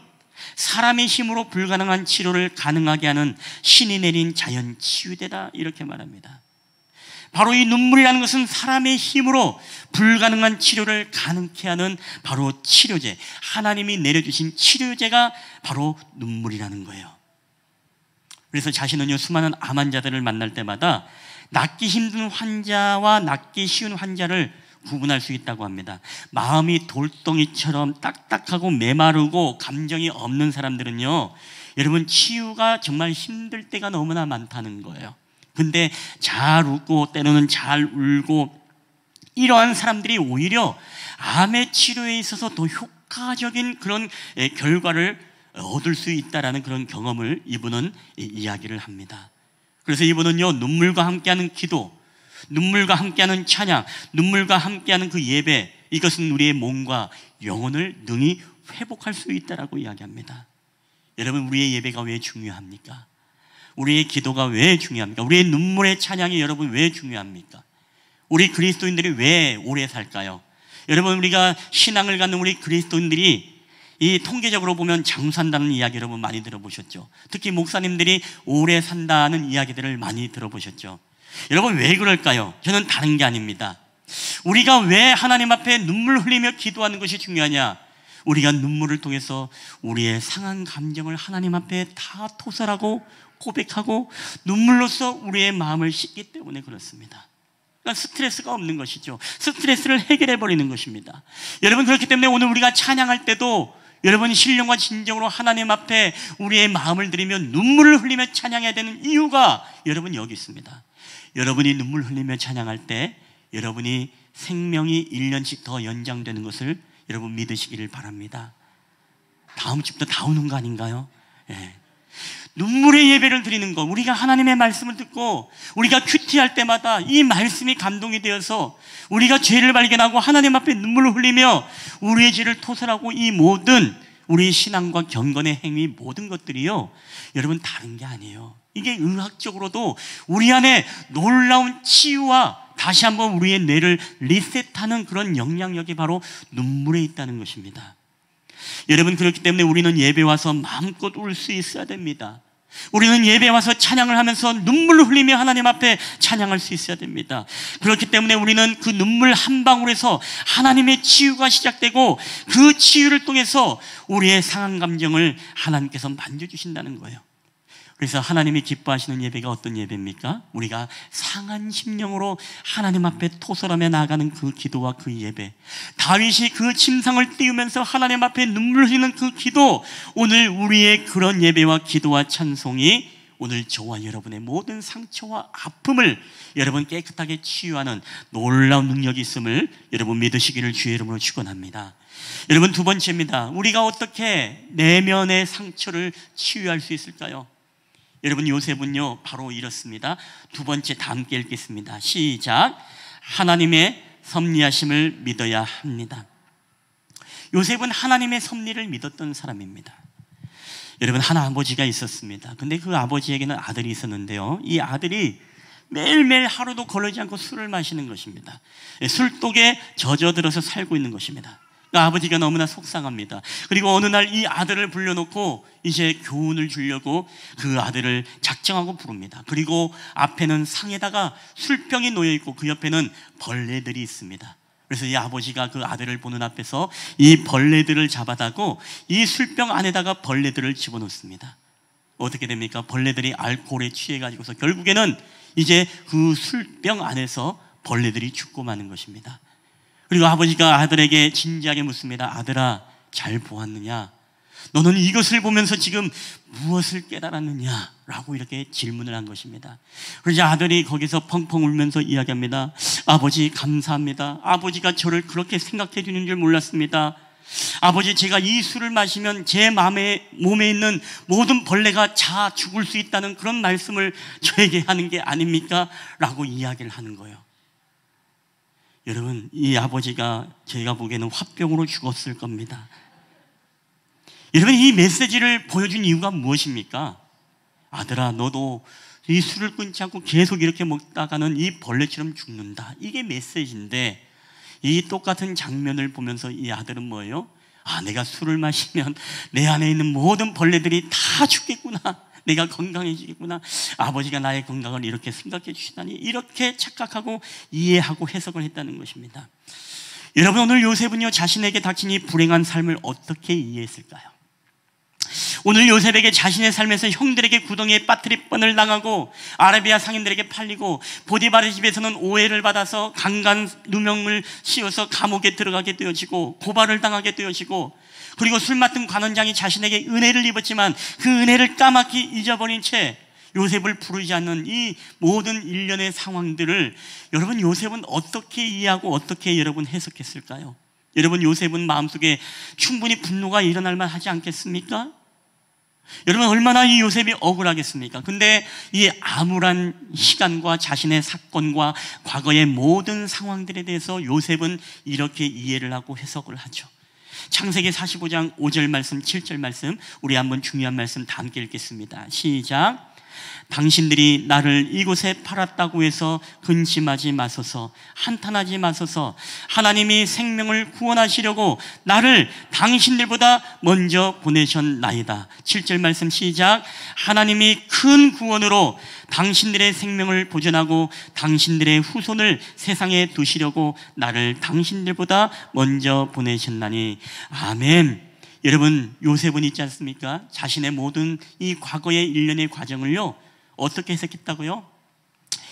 사람의 힘으로 불가능한 치료를 가능하게 하는 신이 내린 자연 치유제다, 이렇게 말합니다. 바로 이 눈물이라는 것은 사람의 힘으로 불가능한 치료를 가능케 하는 바로 치료제, 하나님이 내려주신 치료제가 바로 눈물이라는 거예요. 그래서 자신은요, 수많은 암 환자들을 만날 때마다 낫기 힘든 환자와 낫기 쉬운 환자를 구분할 수 있다고 합니다. 마음이 돌덩이처럼 딱딱하고 메마르고 감정이 없는 사람들은요, 여러분 치유가 정말 힘들 때가 너무나 많다는 거예요. 근데 잘 웃고 때로는 잘 울고 이러한 사람들이 오히려 암의 치료에 있어서 더 효과적인 그런 결과를 얻을 수 있다라는 그런 경험을 이분은 이야기를 합니다. 그래서 이분은요, 눈물과 함께하는 기도, 눈물과 함께하는 찬양, 눈물과 함께하는 그 예배, 이것은 우리의 몸과 영혼을 능히 회복할 수 있다라고 이야기합니다. 여러분 우리의 예배가 왜 중요합니까? 우리의 기도가 왜 중요합니까? 우리의 눈물의 찬양이 여러분 왜 중요합니까? 우리 그리스도인들이 왜 오래 살까요? 여러분 우리가 신앙을 갖는 우리 그리스도인들이 이 통계적으로 보면 장수한다는 이야기 여러분 많이 들어보셨죠? 특히 목사님들이 오래 산다는 이야기들을 많이 들어보셨죠? 여러분 왜 그럴까요? 저는 다른 게 아닙니다. 우리가 왜 하나님 앞에 눈물 흘리며 기도하는 것이 중요하냐? 우리가 눈물을 통해서 우리의 상한 감정을 하나님 앞에 다 토설하고 고백하고 눈물로써 우리의 마음을 씻기 때문에 그렇습니다. 그러니까 스트레스가 없는 것이죠. 스트레스를 해결해 버리는 것입니다. 여러분 그렇기 때문에 오늘 우리가 찬양할 때도 여러분 신령과 진정으로 하나님 앞에 우리의 마음을 드리며 눈물을 흘리며 찬양해야 되는 이유가 여러분 여기 있습니다. 여러분이 눈물 흘리며 찬양할 때 여러분이 생명이 1년씩 더 연장되는 것을 여러분 믿으시기를 바랍니다. 다음 주부터 다 오는 거 아닌가요? 예. 눈물의 예배를 드리는 것, 우리가 하나님의 말씀을 듣고 우리가 큐티할 때마다 이 말씀이 감동이 되어서 우리가 죄를 발견하고 하나님 앞에 눈물을 흘리며 우리의 죄를 토설하고 이 모든 우리 신앙과 경건의 행위 모든 것들이요, 여러분 다른 게 아니에요. 이게 의학적으로도 우리 안에 놀라운 치유와 다시 한번 우리의 뇌를 리셋하는 그런 영향력이 바로 눈물에 있다는 것입니다. 여러분 그렇기 때문에 우리는 예배 와서 마음껏 울 수 있어야 됩니다. 우리는 예배 와서 찬양을 하면서 눈물을 흘리며 하나님 앞에 찬양할 수 있어야 됩니다. 그렇기 때문에 우리는 그 눈물 한 방울에서 하나님의 치유가 시작되고 그 치유를 통해서 우리의 상한 감정을 하나님께서 만져주신다는 거예요. 그래서 하나님이 기뻐하시는 예배가 어떤 예배입니까? 우리가 상한 심령으로 하나님 앞에 토설하며 나아가는 그 기도와 그 예배, 다윗이 그 침상을 띄우면서 하나님 앞에 눈물 흘리는 그 기도, 오늘 우리의 그런 예배와 기도와 찬송이 오늘 저와 여러분의 모든 상처와 아픔을 여러분 깨끗하게 치유하는 놀라운 능력이 있음을 여러분 믿으시기를 주의 이름으로 축원합니다. 여러분 두 번째입니다. 우리가 어떻게 내면의 상처를 치유할 수 있을까요? 여러분 요셉은요 바로 이렇습니다. 두 번째 다 함께 읽겠습니다. 시작. 하나님의 섭리하심을 믿어야 합니다. 요셉은 하나님의 섭리를 믿었던 사람입니다. 여러분, 한 아버지가 있었습니다. 근데 그 아버지에게는 아들이 있었는데요, 이 아들이 매일매일 하루도 거르지 않고 술을 마시는 것입니다. 술독에 젖어들어서 살고 있는 것입니다. 그 아버지가 너무나 속상합니다. 그리고 어느 날 이 아들을 불러놓고 이제 교훈을 주려고 그 아들을 작정하고 부릅니다. 그리고 앞에는 상에다가 술병이 놓여있고 그 옆에는 벌레들이 있습니다. 그래서 이 아버지가 그 아들을 보는 앞에서 이 벌레들을 잡아다고 이 술병 안에다가 벌레들을 집어넣습니다. 어떻게 됩니까? 벌레들이 알코올에 취해가지고서 결국에는 이제 그 술병 안에서 벌레들이 죽고 마는 것입니다. 그리고 아버지가 아들에게 진지하게 묻습니다. 아들아, 잘 보았느냐? 너는 이것을 보면서 지금 무엇을 깨달았느냐? 라고 이렇게 질문을 한 것입니다. 그래서 아들이 거기서 펑펑 울면서 이야기합니다. 아버지, 감사합니다. 아버지가 저를 그렇게 생각해 주는 줄 몰랐습니다. 아버지, 제가 이 술을 마시면 제 몸에 있는 모든 벌레가 다 죽을 수 있다는 그런 말씀을 저에게 하는 게 아닙니까? 라고 이야기를 하는 거예요. 여러분, 이 아버지가 제가 보기에는 화병으로 죽었을 겁니다. 여러분, 이 메시지를 보여준 이유가 무엇입니까? 아들아, 너도 이 술을 끊지 않고 계속 이렇게 먹다가는 이 벌레처럼 죽는다. 이게 메시지인데, 이 똑같은 장면을 보면서 이 아들은 뭐예요? 아, 내가 술을 마시면 내 안에 있는 모든 벌레들이 다 죽겠구나. 내가 건강해지겠구나. 아버지가 나의 건강을 이렇게 생각해 주시다니, 이렇게 착각하고 이해하고 해석을 했다는 것입니다. 여러분, 오늘 요셉은요, 자신에게 닥친 이 불행한 삶을 어떻게 이해했을까요? 오늘 요셉에게 자신의 삶에서 형들에게 구덩이에 빠뜨릴 뻔을 당하고 아라비아 상인들에게 팔리고 보디발의 집에서는 오해를 받아서 강간 누명을 씌워서 감옥에 들어가게 되어지고 고발을 당하게 되어지고, 그리고 술 맡은 관원장이 자신에게 은혜를 입었지만 그 은혜를 까맣게 잊어버린 채 요셉을 부르지 않는 이 모든 일련의 상황들을 여러분, 요셉은 어떻게 이해하고 어떻게 여러분 해석했을까요? 여러분, 요셉은 마음속에 충분히 분노가 일어날 만하지 않겠습니까? 여러분, 얼마나 이 요셉이 억울하겠습니까? 근데 이 암울한 시간과 자신의 사건과 과거의 모든 상황들에 대해서 요셉은 이렇게 이해를 하고 해석을 하죠. 창세기 45장 5절 말씀, 7절 말씀, 우리 한번 중요한 말씀 다 함께 읽겠습니다. 시작. 당신들이 나를 이곳에 팔았다고 해서 근심하지 마소서, 한탄하지 마소서. 하나님이 생명을 구원하시려고 나를 당신들보다 먼저 보내셨나이다. 7절 말씀 시작. 하나님이 큰 구원으로 당신들의 생명을 보존하고 당신들의 후손을 세상에 두시려고 나를 당신들보다 먼저 보내셨나니. 아멘. 여러분, 요셉은 있지 않습니까? 자신의 모든 이 과거의 일련의 과정을요, 어떻게 해석했다고요?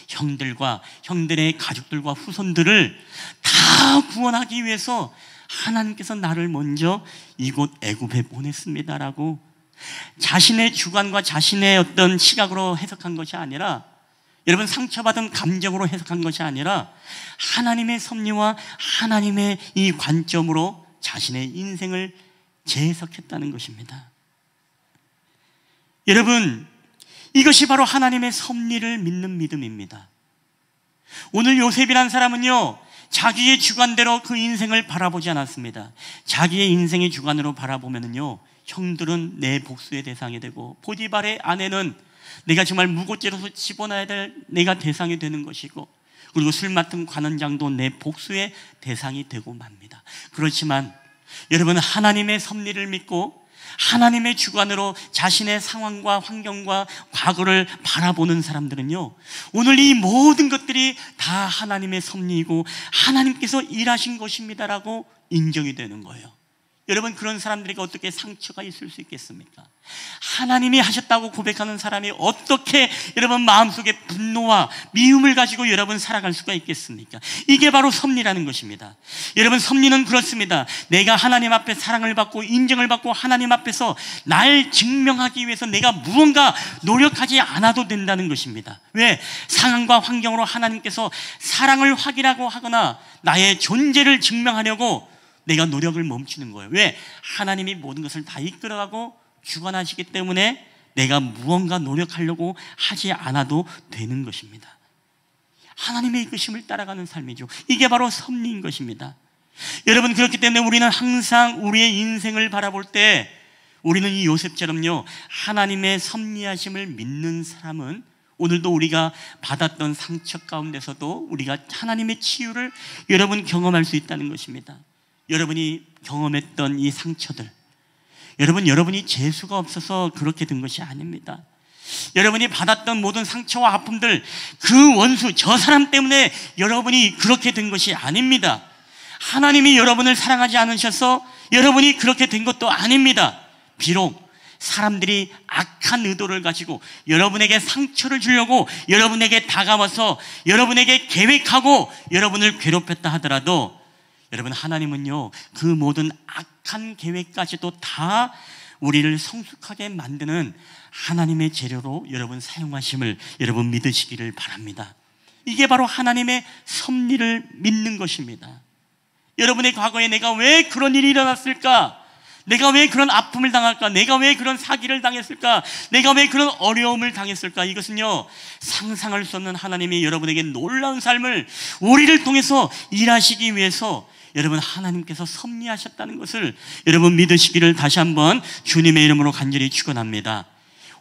형들과 형들의 가족들과 후손들을 다 구원하기 위해서 하나님께서 나를 먼저 이곳 애굽에 보냈습니다라고 자신의 주관과 자신의 어떤 시각으로 해석한 것이 아니라, 여러분, 상처받은 감정으로 해석한 것이 아니라 하나님의 섭리와 하나님의 이 관점으로 자신의 인생을 재해석했다는 것입니다. 여러분, 이것이 바로 하나님의 섭리를 믿는 믿음입니다. 오늘 요셉이란 사람은요, 자기의 주관대로 그 인생을 바라보지 않았습니다. 자기의 인생의 주관으로 바라보면요, 형들은 내 복수의 대상이 되고 보디발의 아내는 내가 정말 무고죄로서 집어넣어야 될 내가 대상이 되는 것이고, 그리고 술 맡은 관원장도 내 복수의 대상이 되고 맙니다. 그렇지만 여러분, 하나님의 섭리를 믿고 하나님의 주관으로 자신의 상황과 환경과 과거를 바라보는 사람들은요, 오늘 이 모든 것들이 다 하나님의 섭리이고 하나님께서 일하신 것입니다라고 인정이 되는 거예요. 여러분, 그런 사람들에게 어떻게 상처가 있을 수 있겠습니까? 하나님이 하셨다고 고백하는 사람이 어떻게 여러분 마음속에 분노와 미움을 가지고 여러분 살아갈 수가 있겠습니까? 이게 바로 섭리라는 것입니다. 여러분, 섭리는 그렇습니다. 내가 하나님 앞에 사랑을 받고 인정을 받고 하나님 앞에서 날 증명하기 위해서 내가 무언가 노력하지 않아도 된다는 것입니다. 왜? 상황과 환경으로 하나님께서 사랑을 확인하고 하거나 나의 존재를 증명하려고 내가 노력을 멈추는 거예요. 왜? 하나님이 모든 것을 다 이끌어가고 주관하시기 때문에 내가 무언가 노력하려고 하지 않아도 되는 것입니다. 하나님의 이끄심을 따라가는 삶이죠. 이게 바로 섭리인 것입니다. 여러분, 그렇기 때문에 우리는 항상 우리의 인생을 바라볼 때 우리는 이 요셉처럼요, 하나님의 섭리하심을 믿는 사람은 오늘도 우리가 받았던 상처 가운데서도 우리가 하나님의 치유를 여러분 경험할 수 있다는 것입니다. 여러분이 경험했던 이 상처들, 여러분이 재수가 없어서 그렇게 된 것이 아닙니다. 여러분이 받았던 모든 상처와 아픔들, 그 원수, 저 사람 때문에 여러분이 그렇게 된 것이 아닙니다. 하나님이 여러분을 사랑하지 않으셔서 여러분이 그렇게 된 것도 아닙니다. 비록 사람들이 악한 의도를 가지고 여러분에게 상처를 주려고 여러분에게 다가와서 여러분에게 계획하고 여러분을 괴롭혔다 하더라도 여러분, 하나님은요, 그 모든 악한 계획까지도 다 우리를 성숙하게 만드는 하나님의 재료로 여러분 사용하심을 여러분 믿으시기를 바랍니다. 이게 바로 하나님의 섭리를 믿는 것입니다. 여러분의 과거에 내가 왜 그런 일이 일어났을까? 내가 왜 그런 아픔을 당할까? 내가 왜 그런 사기를 당했을까? 내가 왜 그런 어려움을 당했을까? 이것은요, 상상할 수 없는 하나님이 여러분에게 놀라운 삶을 우리를 통해서 일하시기 위해서 여러분 하나님께서 섭리하셨다는 것을 여러분 믿으시기를 다시 한번 주님의 이름으로 간절히 축원합니다.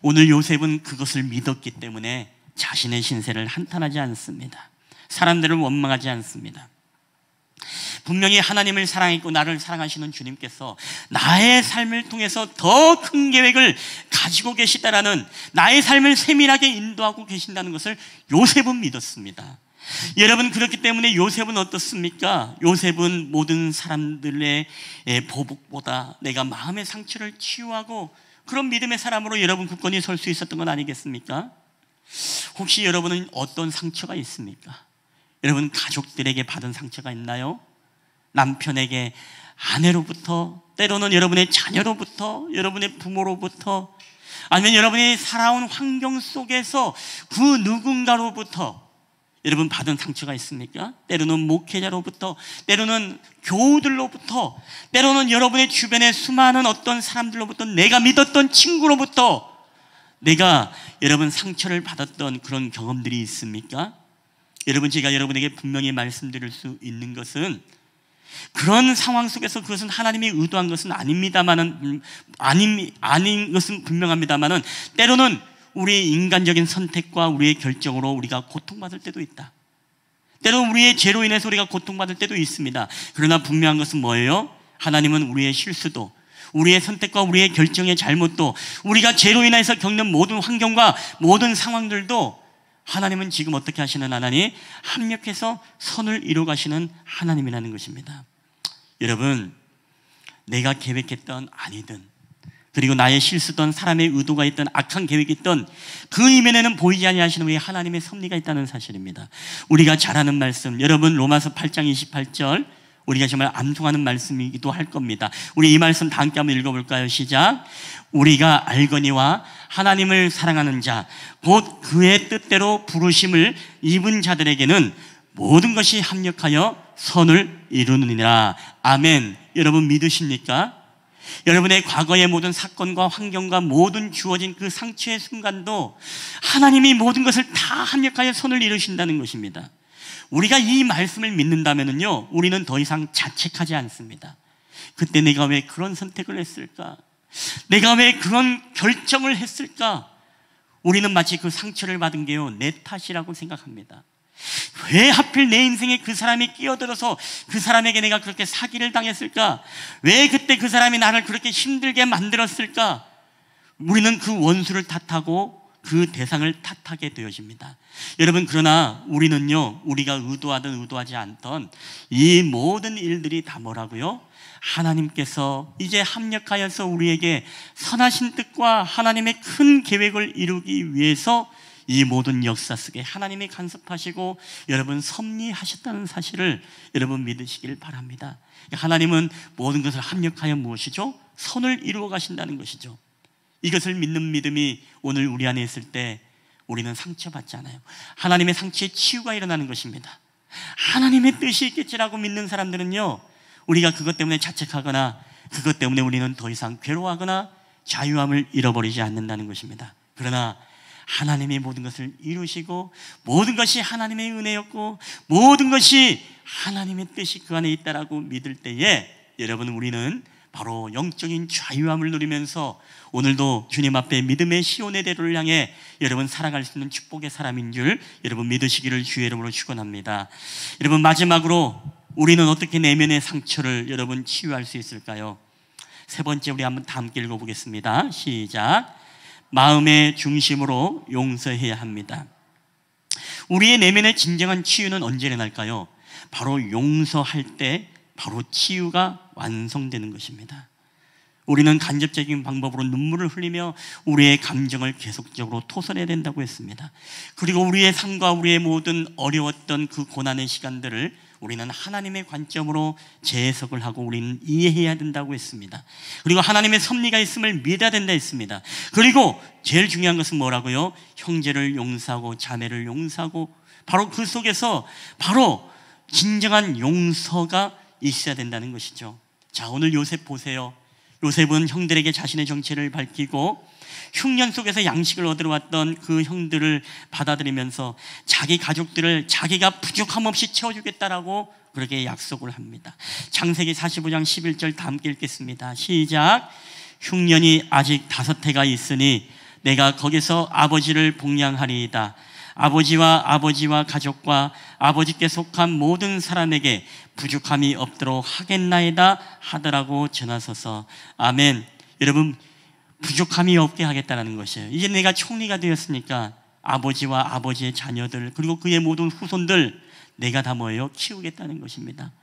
오늘 요셉은 그것을 믿었기 때문에 자신의 신세를 한탄하지 않습니다. 사람들을 원망하지 않습니다. 분명히 하나님을 사랑했고 나를 사랑하시는 주님께서 나의 삶을 통해서 더 큰 계획을 가지고 계시다라는, 나의 삶을 세밀하게 인도하고 계신다는 것을 요셉은 믿었습니다. 여러분, 그렇기 때문에 요셉은 어떻습니까? 요셉은 모든 사람들의 보복보다 내가 마음의 상처를 치유하고 그런 믿음의 사람으로 여러분 굳건히 설 수 있었던 건 아니겠습니까? 혹시 여러분은 어떤 상처가 있습니까? 여러분, 가족들에게 받은 상처가 있나요? 남편에게, 아내로부터, 때로는 여러분의 자녀로부터, 여러분의 부모로부터, 아니면 여러분이 살아온 환경 속에서 그 누군가로부터 여러분 받은 상처가 있습니까? 때로는 목회자로부터, 때로는 교우들로부터, 때로는 여러분의 주변의 수많은 어떤 사람들로부터, 내가 믿었던 친구로부터 내가 여러분 상처를 받았던 그런 경험들이 있습니까? 여러분, 제가 여러분에게 분명히 말씀드릴 수 있는 것은 그런 상황 속에서 그것은 하나님이 의도한 것은 아닙니다만은, 아닌 것은 분명합니다만은 때로는 우리의 인간적인 선택과 우리의 결정으로 우리가 고통받을 때도 있다. 때로는 우리의 죄로 인해서 우리가 고통받을 때도 있습니다. 그러나 분명한 것은 뭐예요? 하나님은 우리의 실수도, 우리의 선택과 우리의 결정의 잘못도, 우리가 죄로 인해서 겪는 모든 환경과 모든 상황들도 하나님은 지금 어떻게 하시는 하나님? 합력해서 선을 이루어 가시는 하나님이라는 것입니다. 여러분, 내가 계획했던 아니든, 그리고 나의 실수든 사람의 의도가 있던 악한 계획이 있던 그 이면에는 보이지 아니하시는 우리 하나님의 섭리가 있다는 사실입니다. 우리가 잘 아는 말씀, 여러분 로마서 8장 28절, 우리가 정말 암송하는 말씀이기도 할 겁니다. 우리 이 말씀 다 함께 한번 읽어볼까요? 시작. 우리가 알거니와 하나님을 사랑하는 자, 곧 그의 뜻대로 부르심을 입은 자들에게는 모든 것이 합력하여 선을 이루느니라. 아멘. 여러분 믿으십니까? 여러분의 과거의 모든 사건과 환경과 모든 주어진 그 상처의 순간도 하나님이 모든 것을 다 합력하여 선을 이루신다는 것입니다. 우리가 이 말씀을 믿는다면요, 우리는 더 이상 자책하지 않습니다. 그때 내가 왜 그런 선택을 했을까? 내가 왜 그런 결정을 했을까? 우리는 마치 그 상처를 받은 게요, 내 탓이라고 생각합니다. 왜 하필 내 인생에 그 사람이 끼어들어서 그 사람에게 내가 그렇게 사기를 당했을까? 왜 그때 그 사람이 나를 그렇게 힘들게 만들었을까? 우리는 그 원수를 탓하고 그 대상을 탓하게 되어집니다. 여러분, 그러나 우리는요, 우리가 의도하든 의도하지 않던 이 모든 일들이 다 뭐라고요? 하나님께서 이제 합력하여서 우리에게 선하신 뜻과 하나님의 큰 계획을 이루기 위해서 이 모든 역사 속에 하나님이 간섭하시고 여러분 섭리하셨다는 사실을 여러분 믿으시길 바랍니다. 하나님은 모든 것을 합력하여 무엇이죠? 선을 이루어 가신다는 것이죠. 이것을 믿는 믿음이 오늘 우리 안에 있을 때 우리는 상처받지 않아요. 하나님의 상처의 치유가 일어나는 것입니다. 하나님의 뜻이 있겠지라고 믿는 사람들은요, 우리가 그것 때문에 자책하거나 그것 때문에 우리는 더 이상 괴로워하거나 자유함을 잃어버리지 않는다는 것입니다. 그러나 하나님이 모든 것을 이루시고 모든 것이 하나님의 은혜였고 모든 것이 하나님의 뜻이 그 안에 있다라고 믿을 때에 여러분 우리는 바로 영적인 자유함을 누리면서 오늘도 주님 앞에 믿음의 시온의 대로를 향해 여러분 살아갈 수 있는 축복의 사람인 줄 여러분 믿으시기를 주의 이름으로 축원합니다. 여러분 마지막으로 우리는 어떻게 내면의 상처를 여러분 치유할 수 있을까요? 세 번째 우리 한번 다 함께 읽어보겠습니다. 시작. 마음의 중심으로 용서해야 합니다. 우리의 내면의 진정한 치유는 언제 일어날까요? 바로 용서할 때 바로 치유가 완성되는 것입니다. 우리는 간접적인 방법으로 눈물을 흘리며 우리의 감정을 계속적으로 토설해야 된다고 했습니다. 그리고 우리의 삶과 우리의 모든 어려웠던 그 고난의 시간들을 우리는 하나님의 관점으로 재해석을 하고 우리는 이해해야 된다고 했습니다. 그리고 하나님의 섭리가 있음을 믿어야 된다 했습니다. 그리고 제일 중요한 것은 뭐라고요? 형제를 용서하고 자매를 용서하고 바로 그 속에서 바로 진정한 용서가 있어야 된다는 것이죠. 자, 오늘 요셉 보세요. 요셉은 형들에게 자신의 정체를 밝히고 흉년 속에서 양식을 얻으러 왔던 그 형들을 받아들이면서 자기 가족들을 자기가 부족함 없이 채워주겠다라고 그렇게 약속을 합니다. 창세기 45장 11절 다 함께 읽겠습니다. 시작. 흉년이 아직 5해가 있으니 내가 거기서 아버지를 복양하리이다. 아버지와 가족과 아버지께 속한 모든 사람에게 부족함이 없도록 하겠나이다 하더라고 전하소서. 아멘. 여러분 부족함이 없게 하겠다는 것이에요. 이제 내가 총리가 되었으니까 아버지와 아버지의 자녀들 그리고 그의 모든 후손들 내가 다 뭐예요? 키우겠다는 것입니다.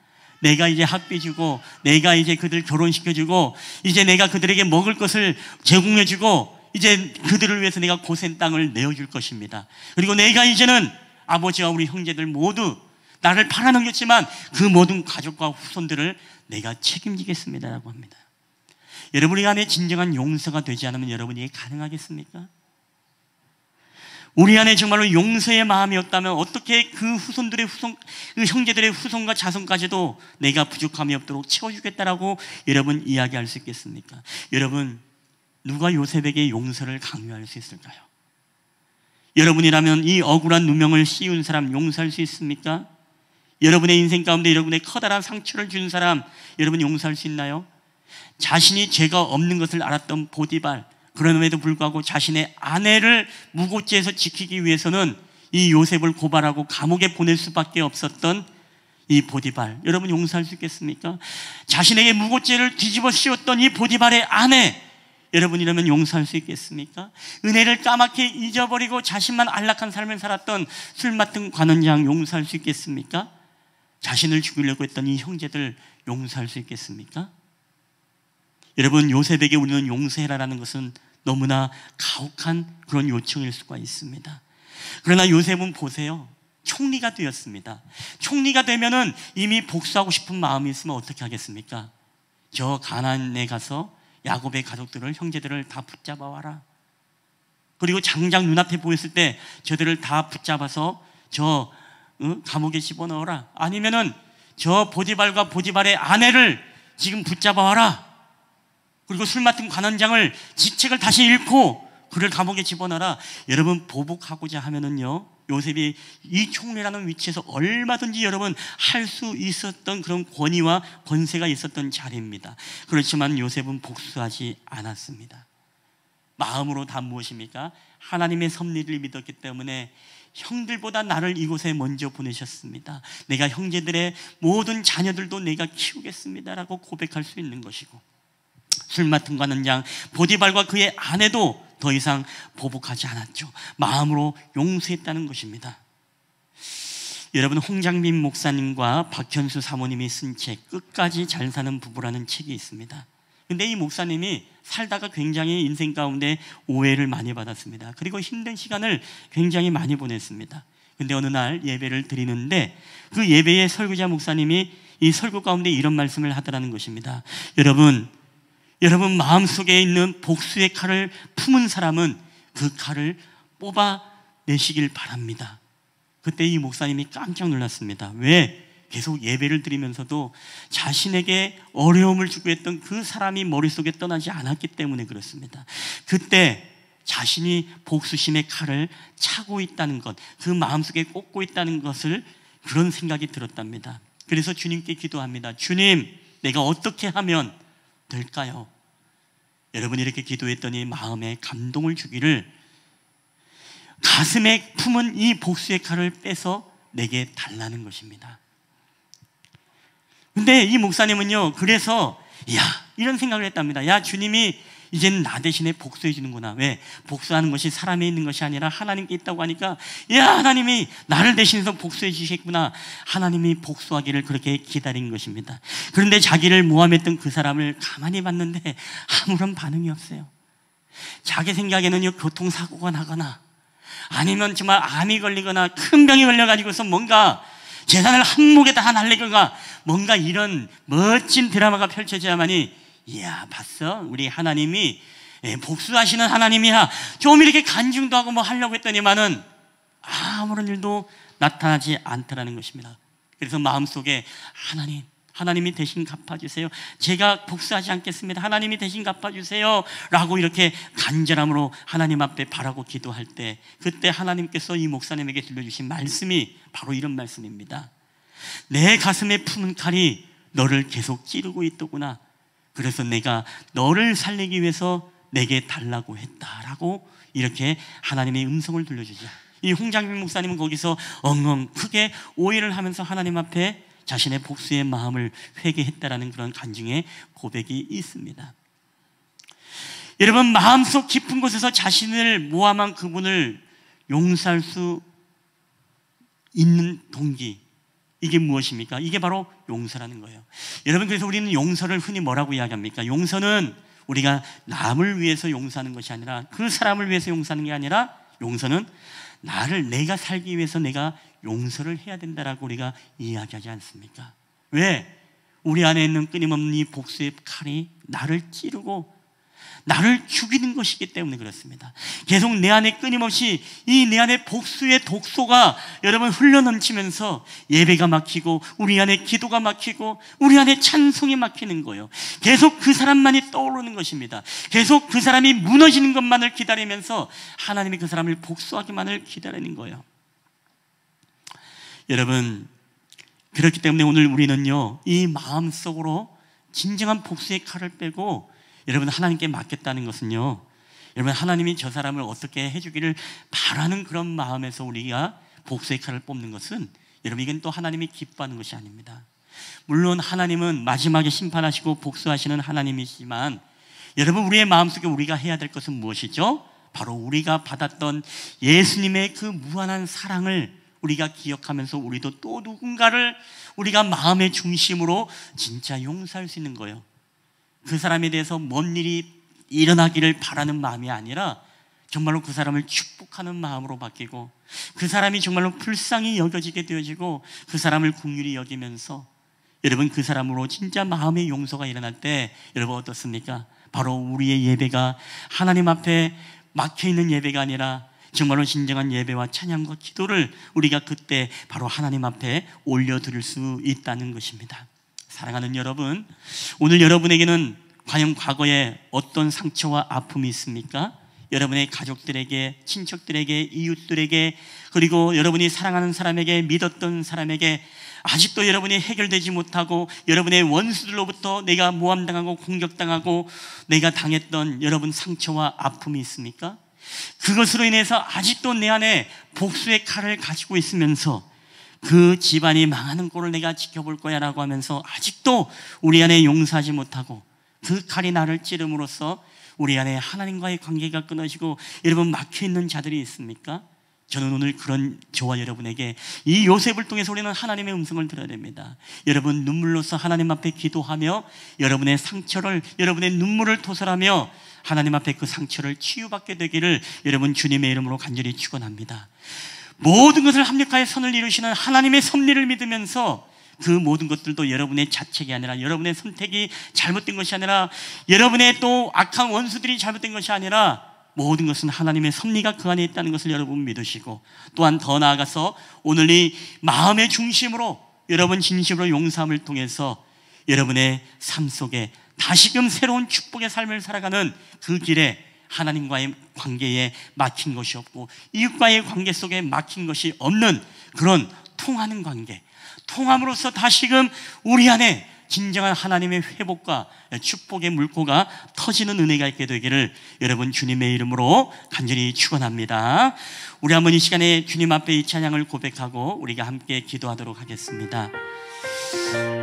내가 이제 학비 주고 내가 이제 그들 결혼시켜주고 이제 내가 그들에게 먹을 것을 제공해주고 이제 그들을 위해서 내가 고센 땅을 내어줄 것입니다. 그리고 내가 이제는 아버지와 우리 형제들 모두 나를 팔아넘겼지만 그 모든 가족과 후손들을 내가 책임지겠습니다라고 합니다. 여러분이 안에 진정한 용서가 되지 않으면 여러분이 가능하겠습니까? 우리 안에 정말로 용서의 마음이 없다면 어떻게 그 후손들의 그 형제들의 후손과 자손까지도 내가 부족함이 없도록 채워주겠다라고 여러분 이야기할 수 있겠습니까? 여러분 누가 요셉에게 용서를 강요할 수 있을까요? 여러분이라면 이 억울한 누명을 씌운 사람 용서할 수 있습니까? 여러분의 인생 가운데 여러분의 커다란 상처를 준 사람 여러분 용서할 수 있나요? 자신이 죄가 없는 것을 알았던 보디발, 그럼에도 불구하고 자신의 아내를 무고죄에서 지키기 위해서는 이 요셉을 고발하고 감옥에 보낼 수밖에 없었던 이 보디발, 여러분 용서할 수 있겠습니까? 자신에게 무고죄를 뒤집어 씌웠던 이 보디발의 아내, 여러분이라면 용서할 수 있겠습니까? 은혜를 까맣게 잊어버리고 자신만 안락한 삶을 살았던 술 맡은 관원장 용서할 수 있겠습니까? 자신을 죽이려고 했던 이 형제들 용서할 수 있겠습니까? 여러분 요셉에게 우리는 용서해라라는 것은 너무나 가혹한 그런 요청일 수가 있습니다. 그러나 요셉은 보세요. 총리가 되었습니다. 총리가 되면은 이미 복수하고 싶은 마음이 있으면 어떻게 하겠습니까? 저 가나안에 가서 야곱의 가족들을 형제들을 다 붙잡아 와라. 그리고 장장 눈앞에 보였을 때 저들을 다 붙잡아서 저 감옥에 집어넣어라. 아니면은 저 보디발과 보디발의 아내를 지금 붙잡아 와라. 그리고 술 맡은 관원장을 지책을 다시 잃고 그를 감옥에 집어넣어라. 여러분 보복하고자 하면은요 요셉이 이 총리라는 위치에서 얼마든지 여러분 할 수 있었던 그런 권위와 권세가 있었던 자리입니다. 그렇지만 요셉은 복수하지 않았습니다. 마음으로 다 무엇입니까? 하나님의 섭리를 믿었기 때문에 형들보다 나를 이곳에 먼저 보내셨습니다. 내가 형제들의 모든 자녀들도 내가 키우겠습니다라고 고백할 수 있는 것이고, 술 맡은 관원장 보디발과 그의 아내도 더 이상 보복하지 않았죠. 마음으로 용서했다는 것입니다. 여러분 홍장빈 목사님과 박현수 사모님이 쓴 책 끝까지 잘 사는 부부라는 책이 있습니다. 근데 이 목사님이 살다가 굉장히 인생 가운데 오해를 많이 받았습니다. 그리고 힘든 시간을 굉장히 많이 보냈습니다. 근데 어느 날 예배를 드리는데 그 예배의 설교자 목사님이 이 설교 가운데 이런 말씀을 하더라는 것입니다. 여러분 마음속에 있는 복수의 칼을 품은 사람은 그 칼을 뽑아내시길 바랍니다. 그때 이 목사님이 깜짝 놀랐습니다. 왜? 계속 예배를 드리면서도 자신에게 어려움을 주고 했던 그 사람이 머릿속에 떠나지 않았기 때문에 그렇습니다. 그때 자신이 복수심의 칼을 차고 있다는 것, 그 마음속에 꽂고 있다는 것을 그런 생각이 들었답니다. 그래서 주님께 기도합니다. 주님, 내가 어떻게 하면 될까요? 여러분이 이렇게 기도했더니 마음에 감동을 주기를, 가슴에 품은 이 복수의 칼을 빼서 내게 달라는 것입니다. 근데 이 목사님은요, 그래서 이런 생각을 했답니다. 주님이 이제는 나 대신에 복수해 주는구나. 왜? 복수하는 것이 사람에 있는 것이 아니라 하나님께 있다고 하니까, 하나님이 나를 대신해서 복수해 주시겠구나. 하나님이 복수하기를 그렇게 기다린 것입니다. 그런데 자기를 모함했던 그 사람을 가만히 봤는데 아무런 반응이 없어요. 자기 생각에는요, 교통사고가 나거나 아니면 정말 암이 걸리거나 큰 병이 걸려가지고서 뭔가 재산을 한 목에 다 날리거나 뭔가 이런 멋진 드라마가 펼쳐져야만이, 봤어? 우리 하나님이 복수하시는 하나님이야. 좀 이렇게 간증도 하고 뭐 하려고 했더니만은 아무런 일도 나타나지 않더라는 것입니다. 그래서 마음속에 하나님이 대신 갚아주세요. 제가 복수하지 않겠습니다. 하나님이 대신 갚아주세요. 라고 이렇게 간절함으로 하나님 앞에 바라고 기도할 때, 그때 하나님께서 이 목사님에게 들려주신 말씀이 바로 이런 말씀입니다. 내 가슴에 품은 칼이 너를 계속 찌르고 있더구나. 그래서 내가 너를 살리기 위해서 내게 달라고 했다라고 이렇게 하나님의 음성을 들려주죠. 이 홍장민 목사님은 거기서 엉엉 크게 오해를 하면서 하나님 앞에 자신의 복수의 마음을 회개했다라는 그런 간증의 고백이 있습니다. 여러분, 마음속 깊은 곳에서 자신을 모함한 그분을 용서할 수 있는 동기, 이게 무엇입니까? 이게 바로 용서라는 거예요. 여러분, 그래서 우리는 용서를 흔히 뭐라고 이야기합니까? 용서는 우리가 남을 위해서 용서하는 것이 아니라, 그 사람을 위해서 용서하는 게 아니라, 용서는 내가 살기 위해서 내가 용서를 해야 된다라고 우리가 이야기하지 않습니까? 왜? 우리 안에 있는 끊임없는 이 복수의 칼이 나를 찌르고 나를 죽이는 것이기 때문에 그렇습니다. 계속 내 안에 끊임없이 내 안에 복수의 독소가 여러분 흘러넘치면서 예배가 막히고 우리 안에 기도가 막히고 우리 안에 찬송이 막히는 거예요. 계속 그 사람만이 떠오르는 것입니다. 계속 그 사람이 무너지는 것만을 기다리면서 하나님이 그 사람을 복수하기만을 기다리는 거예요. 여러분, 그렇기 때문에 오늘 우리는요, 이 마음속으로 진정한 복수의 칼을 빼고 여러분 하나님께 맡겼다는 것은요, 여러분 하나님이 저 사람을 어떻게 해주기를 바라는 그런 마음에서 우리가 복수의 칼을 뽑는 것은, 여러분 이건 또 하나님이 기뻐하는 것이 아닙니다. 물론 하나님은 마지막에 심판하시고 복수하시는 하나님이시지만, 여러분 우리의 마음속에 우리가 해야 될 것은 무엇이죠? 바로 우리가 받았던 예수님의 그 무한한 사랑을 우리가 기억하면서 우리도 또 누군가를 우리가 마음의 중심으로 진짜 용서할 수 있는 거예요. 그 사람에 대해서 뭔 일이 일어나기를 바라는 마음이 아니라 정말로 그 사람을 축복하는 마음으로 바뀌고, 그 사람이 정말로 불쌍히 여겨지게 되어지고 그 사람을 긍휼히 여기면서, 여러분 그 사람으로 진짜 마음의 용서가 일어날 때 여러분 어떻습니까? 바로 우리의 예배가 하나님 앞에 막혀있는 예배가 아니라 정말로 진정한 예배와 찬양과 기도를 우리가 그때 바로 하나님 앞에 올려드릴 수 있다는 것입니다. 사랑하는 여러분, 오늘 여러분에게는 과연 과거에 어떤 상처와 아픔이 있습니까? 여러분의 가족들에게, 친척들에게, 이웃들에게, 그리고 여러분이 사랑하는 사람에게, 믿었던 사람에게 아직도 여러분이 해결되지 못하고 여러분의 원수들로부터 내가 모함당하고 공격당하고 내가 당했던 여러분 상처와 아픔이 있습니까? 그것으로 인해서 아직도 내 안에 복수의 칼을 가지고 있으면서 그 집안이 망하는 꼴을 내가 지켜볼 거야 라고 하면서 아직도 우리 안에 용서하지 못하고 그 칼이 나를 찌름으로써 우리 안에 하나님과의 관계가 끊어지고 여러분 막혀있는 자들이 있습니까? 저는 오늘 그런 저와 여러분에게 이 요셉을 통해서 우리는 하나님의 음성을 들어야 됩니다. 여러분 눈물로서 하나님 앞에 기도하며 여러분의 상처를, 여러분의 눈물을 토설하며 하나님 앞에 그 상처를 치유받게 되기를 여러분 주님의 이름으로 간절히 축원합니다. 모든 것을 합력하여 선을 이루시는 하나님의 섭리를 믿으면서 그 모든 것들도 여러분의 자책이 아니라, 여러분의 선택이 잘못된 것이 아니라, 여러분의 또 악한 원수들이 잘못된 것이 아니라 모든 것은 하나님의 섭리가 그 안에 있다는 것을 여러분 믿으시고, 또한 더 나아가서 오늘 이 마음의 중심으로 여러분 진심으로 용서함을 통해서 여러분의 삶 속에 다시금 새로운 축복의 삶을 살아가는 그 길에 하나님과의 관계에 막힌 것이 없고 이웃과의 관계 속에 막힌 것이 없는 그런 통하는 관계, 통함으로써 다시금 우리 안에 진정한 하나님의 회복과 축복의 물꼬가 터지는 은혜가 있게 되기를 여러분 주님의 이름으로 간절히 축원합니다. 우리 한번 이 시간에 주님 앞에 이 찬양을 고백하고 우리가 함께 기도하도록 하겠습니다.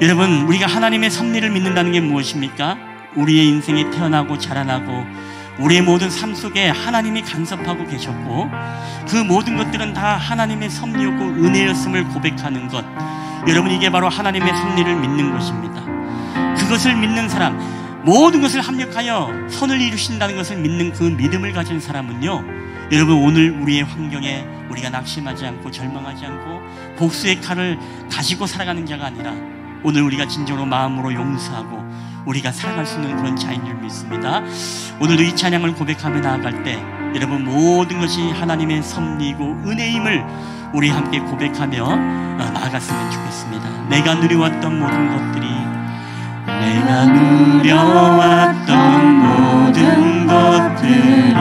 여러분, 우리가 하나님의 섭리를 믿는다는 게 무엇입니까? 우리의 인생에 태어나고 자라나고 우리의 모든 삶 속에 하나님이 간섭하고 계셨고 그 모든 것들은 다 하나님의 섭리였고 은혜였음을 고백하는 것, 여러분 이게 바로 하나님의 섭리를 믿는 것입니다. 그것을 믿는 사람, 모든 것을 합력하여 선을 이루신다는 것을 믿는 그 믿음을 가진 사람은요, 여러분 오늘 우리의 환경에 우리가 낙심하지 않고 절망하지 않고 복수의 칼을 가지고 살아가는 자가 아니라 오늘 우리가 진정으로 마음으로 용서하고 우리가 살아갈 수 있는 그런 자인 줄 믿습니다. 오늘도 이 찬양을 고백하며 나아갈 때 여러분 모든 것이 하나님의 섭리이고 은혜임을 우리 함께 고백하며 나아갔으면 좋겠습니다. 내가 누려왔던 모든 것들이, 내가 누려왔던 모든 것들이,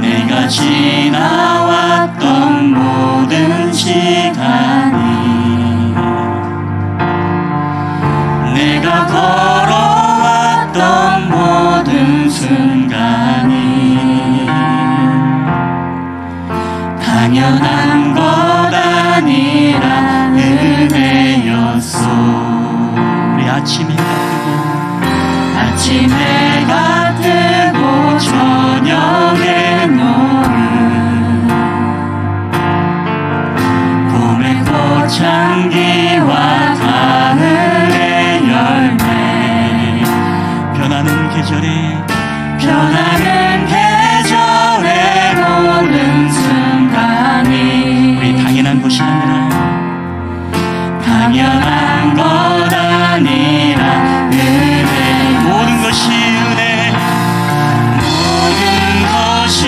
내가 지나왔던 모든 시간이, 내가 걸어왔던 모든 순간이 당연한 것 아니라 은혜였소. 우리 아침 해가 뜨고 저녁에 노을, 봄의 꽃향기와 가을의 열매, 변하는 계절에 모든 순간이 우리 당연한 것이 아니라 당연한 것 아니라 은혜, 모든 것이 은혜, 모든 것이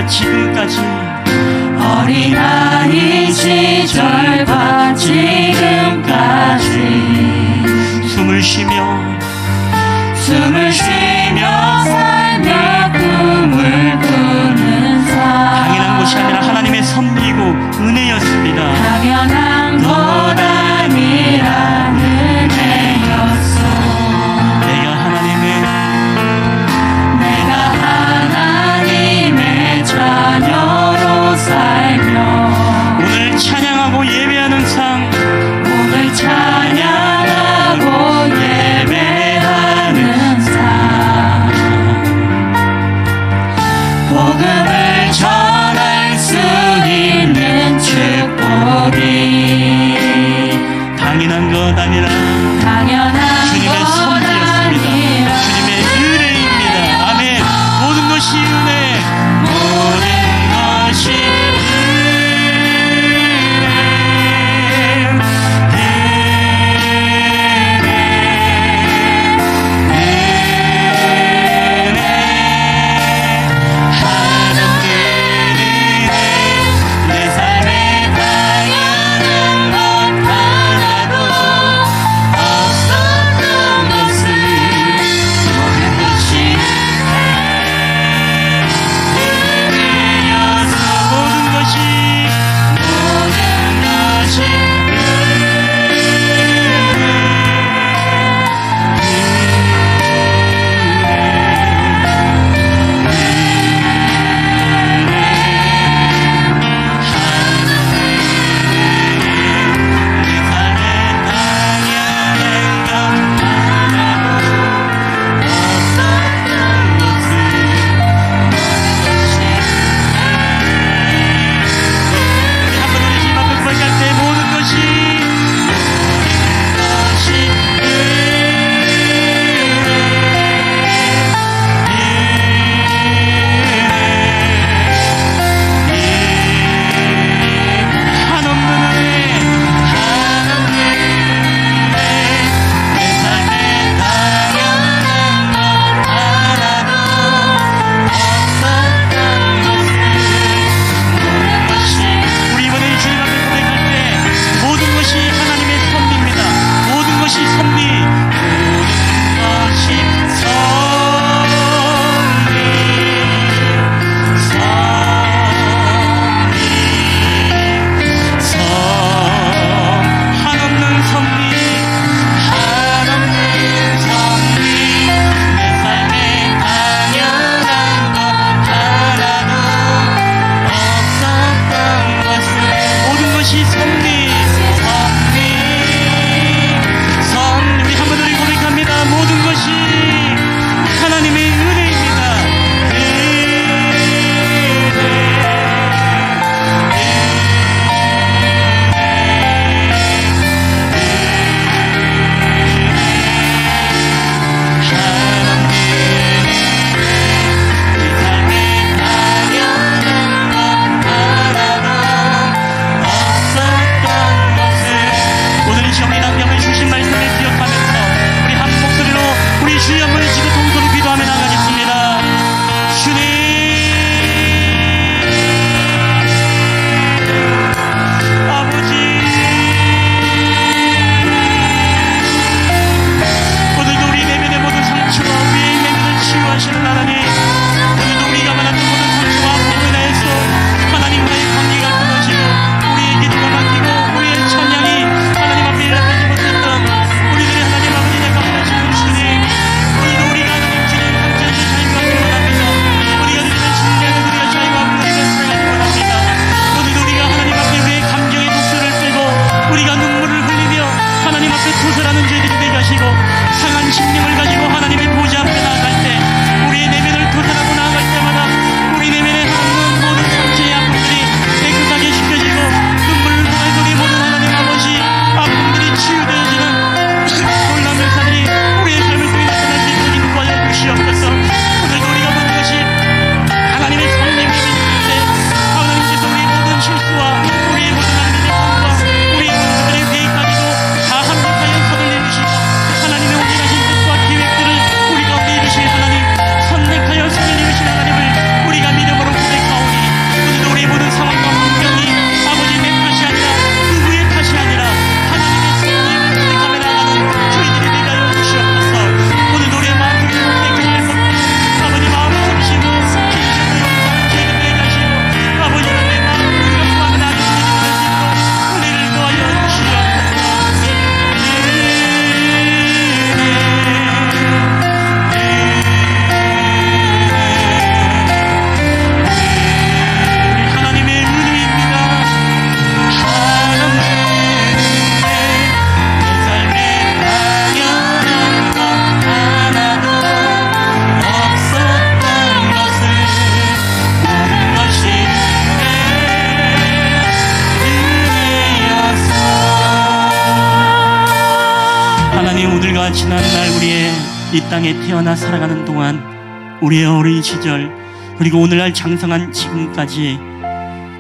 지금까지, 어린아이 시절과 지금까지 숨을 쉬며 살며 꿈을 꾸는 삶, 당연한 것이 아니라 하나님의 섭리이고 은혜였습니다. 당연한 것 아니라 은혜였소. 내가 하나님의 자녀로 살며 오늘 찬양하고 예배하는 삶, 오늘 찬양하고 예배 오늘과 지난날 우리의 이 땅에 태어나 살아가는 동안 우리의 어린 시절 그리고 오늘날 장성한 지금까지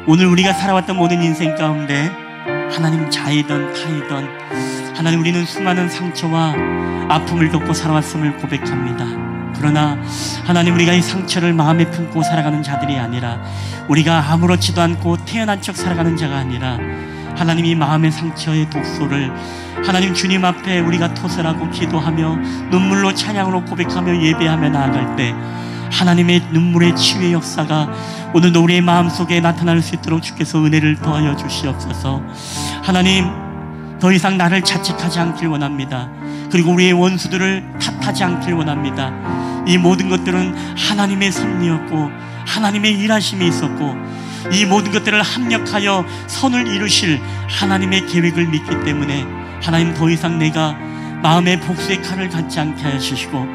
오늘 우리가 살아왔던 모든 인생 가운데 하나님 자이던 타이던 하나님 우리는 수많은 상처와 아픔을 겪고 살아왔음을 고백합니다. 그러나 하나님 우리가 이 상처를 마음에 품고 살아가는 자들이 아니라 우리가 아무렇지도 않고 태어난 척 살아가는 자가 아니라 하나님 이 마음의 상처의 독소를 하나님 주님 앞에 우리가 토설하고 기도하며 눈물로 찬양으로 고백하며 예배하며 나아갈 때 하나님의 눈물의 치유의 역사가 오늘도 우리의 마음속에 나타날 수 있도록 주께서 은혜를 더하여 주시옵소서. 하나님 더 이상 나를 자책하지 않길 원합니다. 그리고 우리의 원수들을 탓하지 않길 원합니다. 이 모든 것들은 하나님의 섭리였고 하나님의 일하심이 있었고 이 모든 것들을 합력하여 선을 이루실 하나님의 계획을 믿기 때문에 하나님 더 이상 내가 마음의 복수의 칼을 갖지 않게 하시고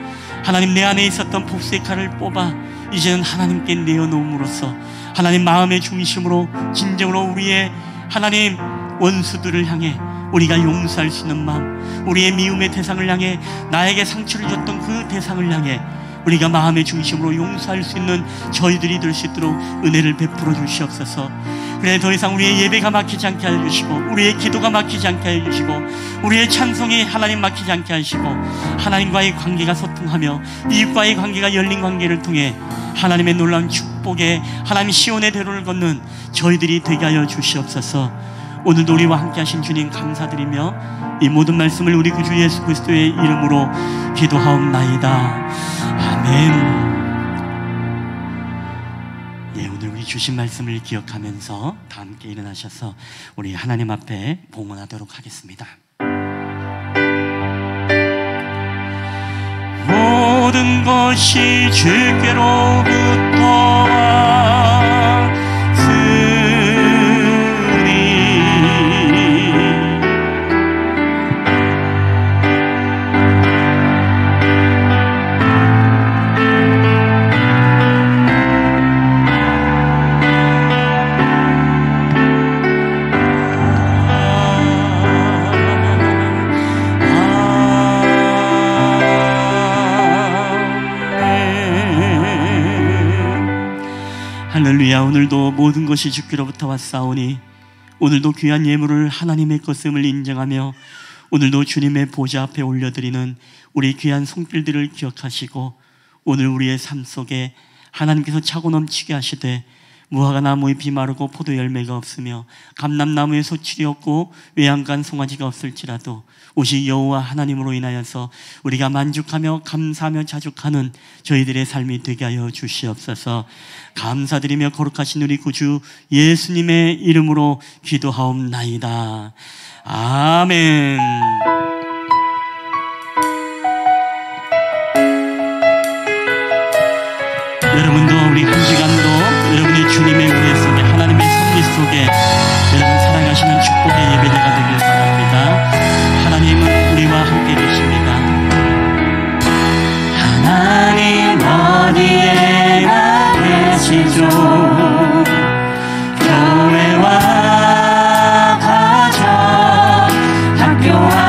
하나님 내 안에 있었던 복수의 칼을 뽑아 이제는 하나님께 내어놓음으로써 하나님 마음의 중심으로 진정으로 우리의 하나님 원수들을 향해 우리가 용서할 수 있는 마음, 우리의 미움의 대상을 향해 나에게 상처를 줬던 그 대상을 향해 우리가 마음의 중심으로 용서할 수 있는 저희들이 될 수 있도록 은혜를 베풀어 주시옵소서. 그래 더 이상 우리의 예배가 막히지 않게 해주시고 우리의 기도가 막히지 않게 해주시고 우리의 찬송이 하나님 막히지 않게 하시고 하나님과의 관계가 소통하며 이웃과의 관계가 열린 관계를 통해 하나님의 놀라운 축복에 하나님 시온의 대로를 걷는 저희들이 되게 하여 주시옵소서. 오늘도 우리와 함께 하신 주님 감사드리며 이 모든 말씀을 우리 구주 예수 그리스도의 이름으로 기도하옵나이다. 아멘. 예, 오늘 우리 주신 말씀을 기억하면서 다 함께 일어나셔서 우리 하나님 앞에 봉헌하도록 하겠습니다. 모든 것이 주께로부터 할렐루야. 오늘도 모든 것이 주께로부터 왔사오니 오늘도 귀한 예물을 하나님의 것임을 인정하며 오늘도 주님의 보좌 앞에 올려드리는 우리 귀한 손길들을 기억하시고 오늘 우리의 삶 속에 하나님께서 차고 넘치게 하시되 무화과 나무의 비 마르고 포도 열매가 없으며 감람나무에 소출이 없고 외양간 송아지가 없을지라도 오직 여호와 하나님으로 인하여서 우리가 만족하며 감사하며 자족하는 저희들의 삶이 되게 하여 주시옵소서. 감사드리며 거룩하신 우리 구주 예수님의 이름으로 기도하옵나이다. 아멘. 여러분도 우리 한 시간도 여러분의 주님의 은혜 속에 하나님의 섭리 속에 여러분 사랑하시는 축복의 예배대가 되길 바랍니다. 하나님은 우리와 함께 계십니다. 하나님 어디에나 계시죠. 교회와 가정 학교와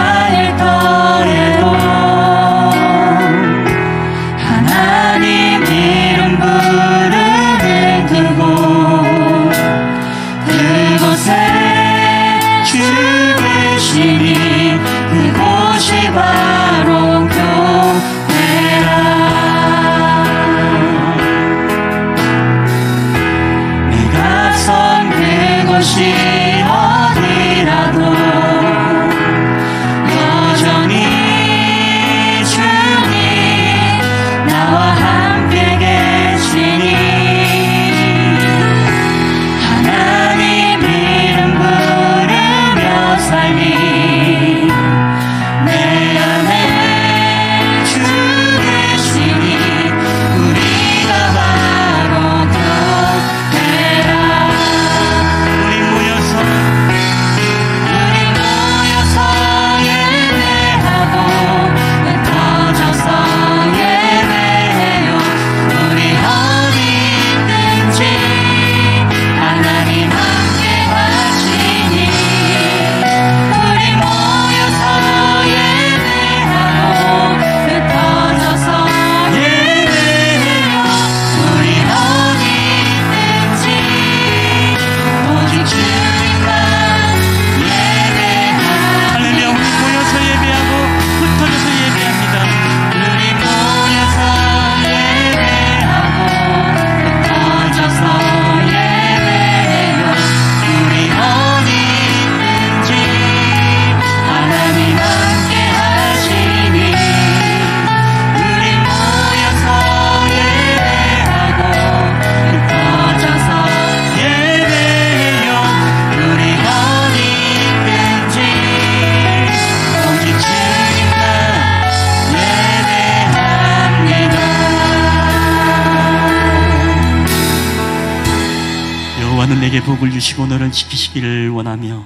복을 주시고 너를 지키시기를 원하며,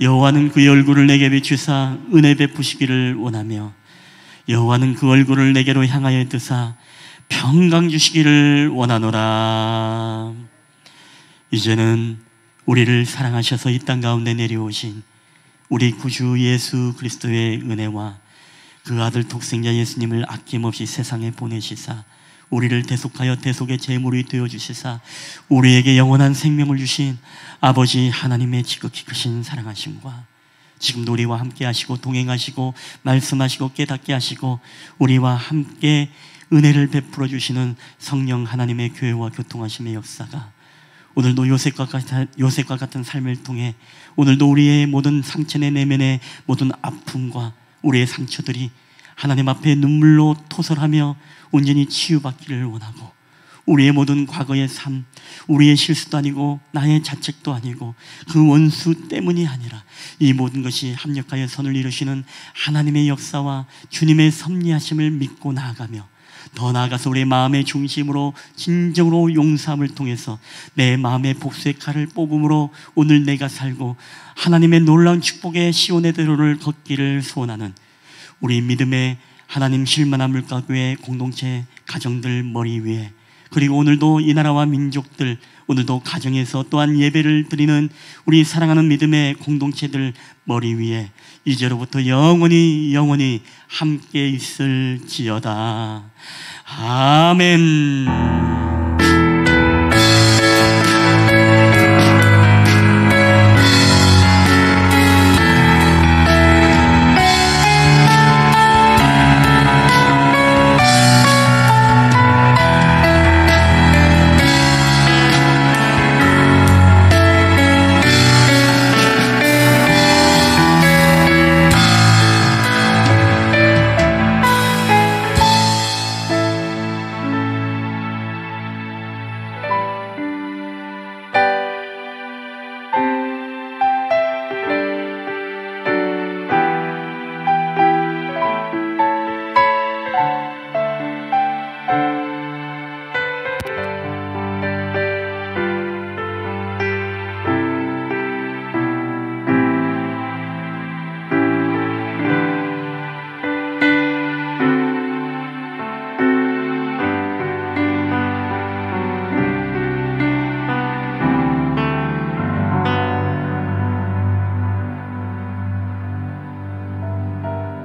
여호와는 그의 얼굴을 내게 비추사 은혜 베푸시기를 원하며, 여호와는 그 얼굴을 내게로 향하여 드사 평강 주시기를 원하노라. 이제는 우리를 사랑하셔서 이 땅 가운데 내려오신 우리 구주 예수 그리스도의 은혜와 그 아들 독생자 예수님을 아낌없이 세상에 보내시사 우리를 대속하여 대속의 제물이 되어주시사 우리에게 영원한 생명을 주신 아버지 하나님의 지극히 크신 사랑하심과 지금도 우리와 함께 하시고 동행하시고 말씀하시고 깨닫게 하시고 우리와 함께 은혜를 베풀어 주시는 성령 하나님의 교회와 교통하심의 역사가 오늘도 요셉과 같은 삶을 통해 오늘도 우리의 모든 상처의 내면의 모든 아픔과 우리의 상처들이 하나님 앞에 눈물로 토설하며 온전히 치유받기를 원하고, 우리의 모든 과거의 삶, 우리의 실수도 아니고 나의 자책도 아니고 그 원수 때문이 아니라 이 모든 것이 합력하여 선을 이루시는 하나님의 역사와 주님의 섭리하심을 믿고 나아가며, 더 나아가서 우리의 마음의 중심으로 진정으로 용서함을 통해서 내 마음의 복수의 칼을 뽑음으로 오늘 내가 살고 하나님의 놀라운 축복의 시온의 대로를 걷기를 소원하는 우리 믿음의 하나님 실만한 물가교회 공동체 가정들 머리 위에, 그리고 오늘도 이 나라와 민족들, 오늘도 가정에서 또한 예배를 드리는 우리 사랑하는 믿음의 공동체들 머리 위에 이제로부터 영원히 함께 있을지어다. 아멘.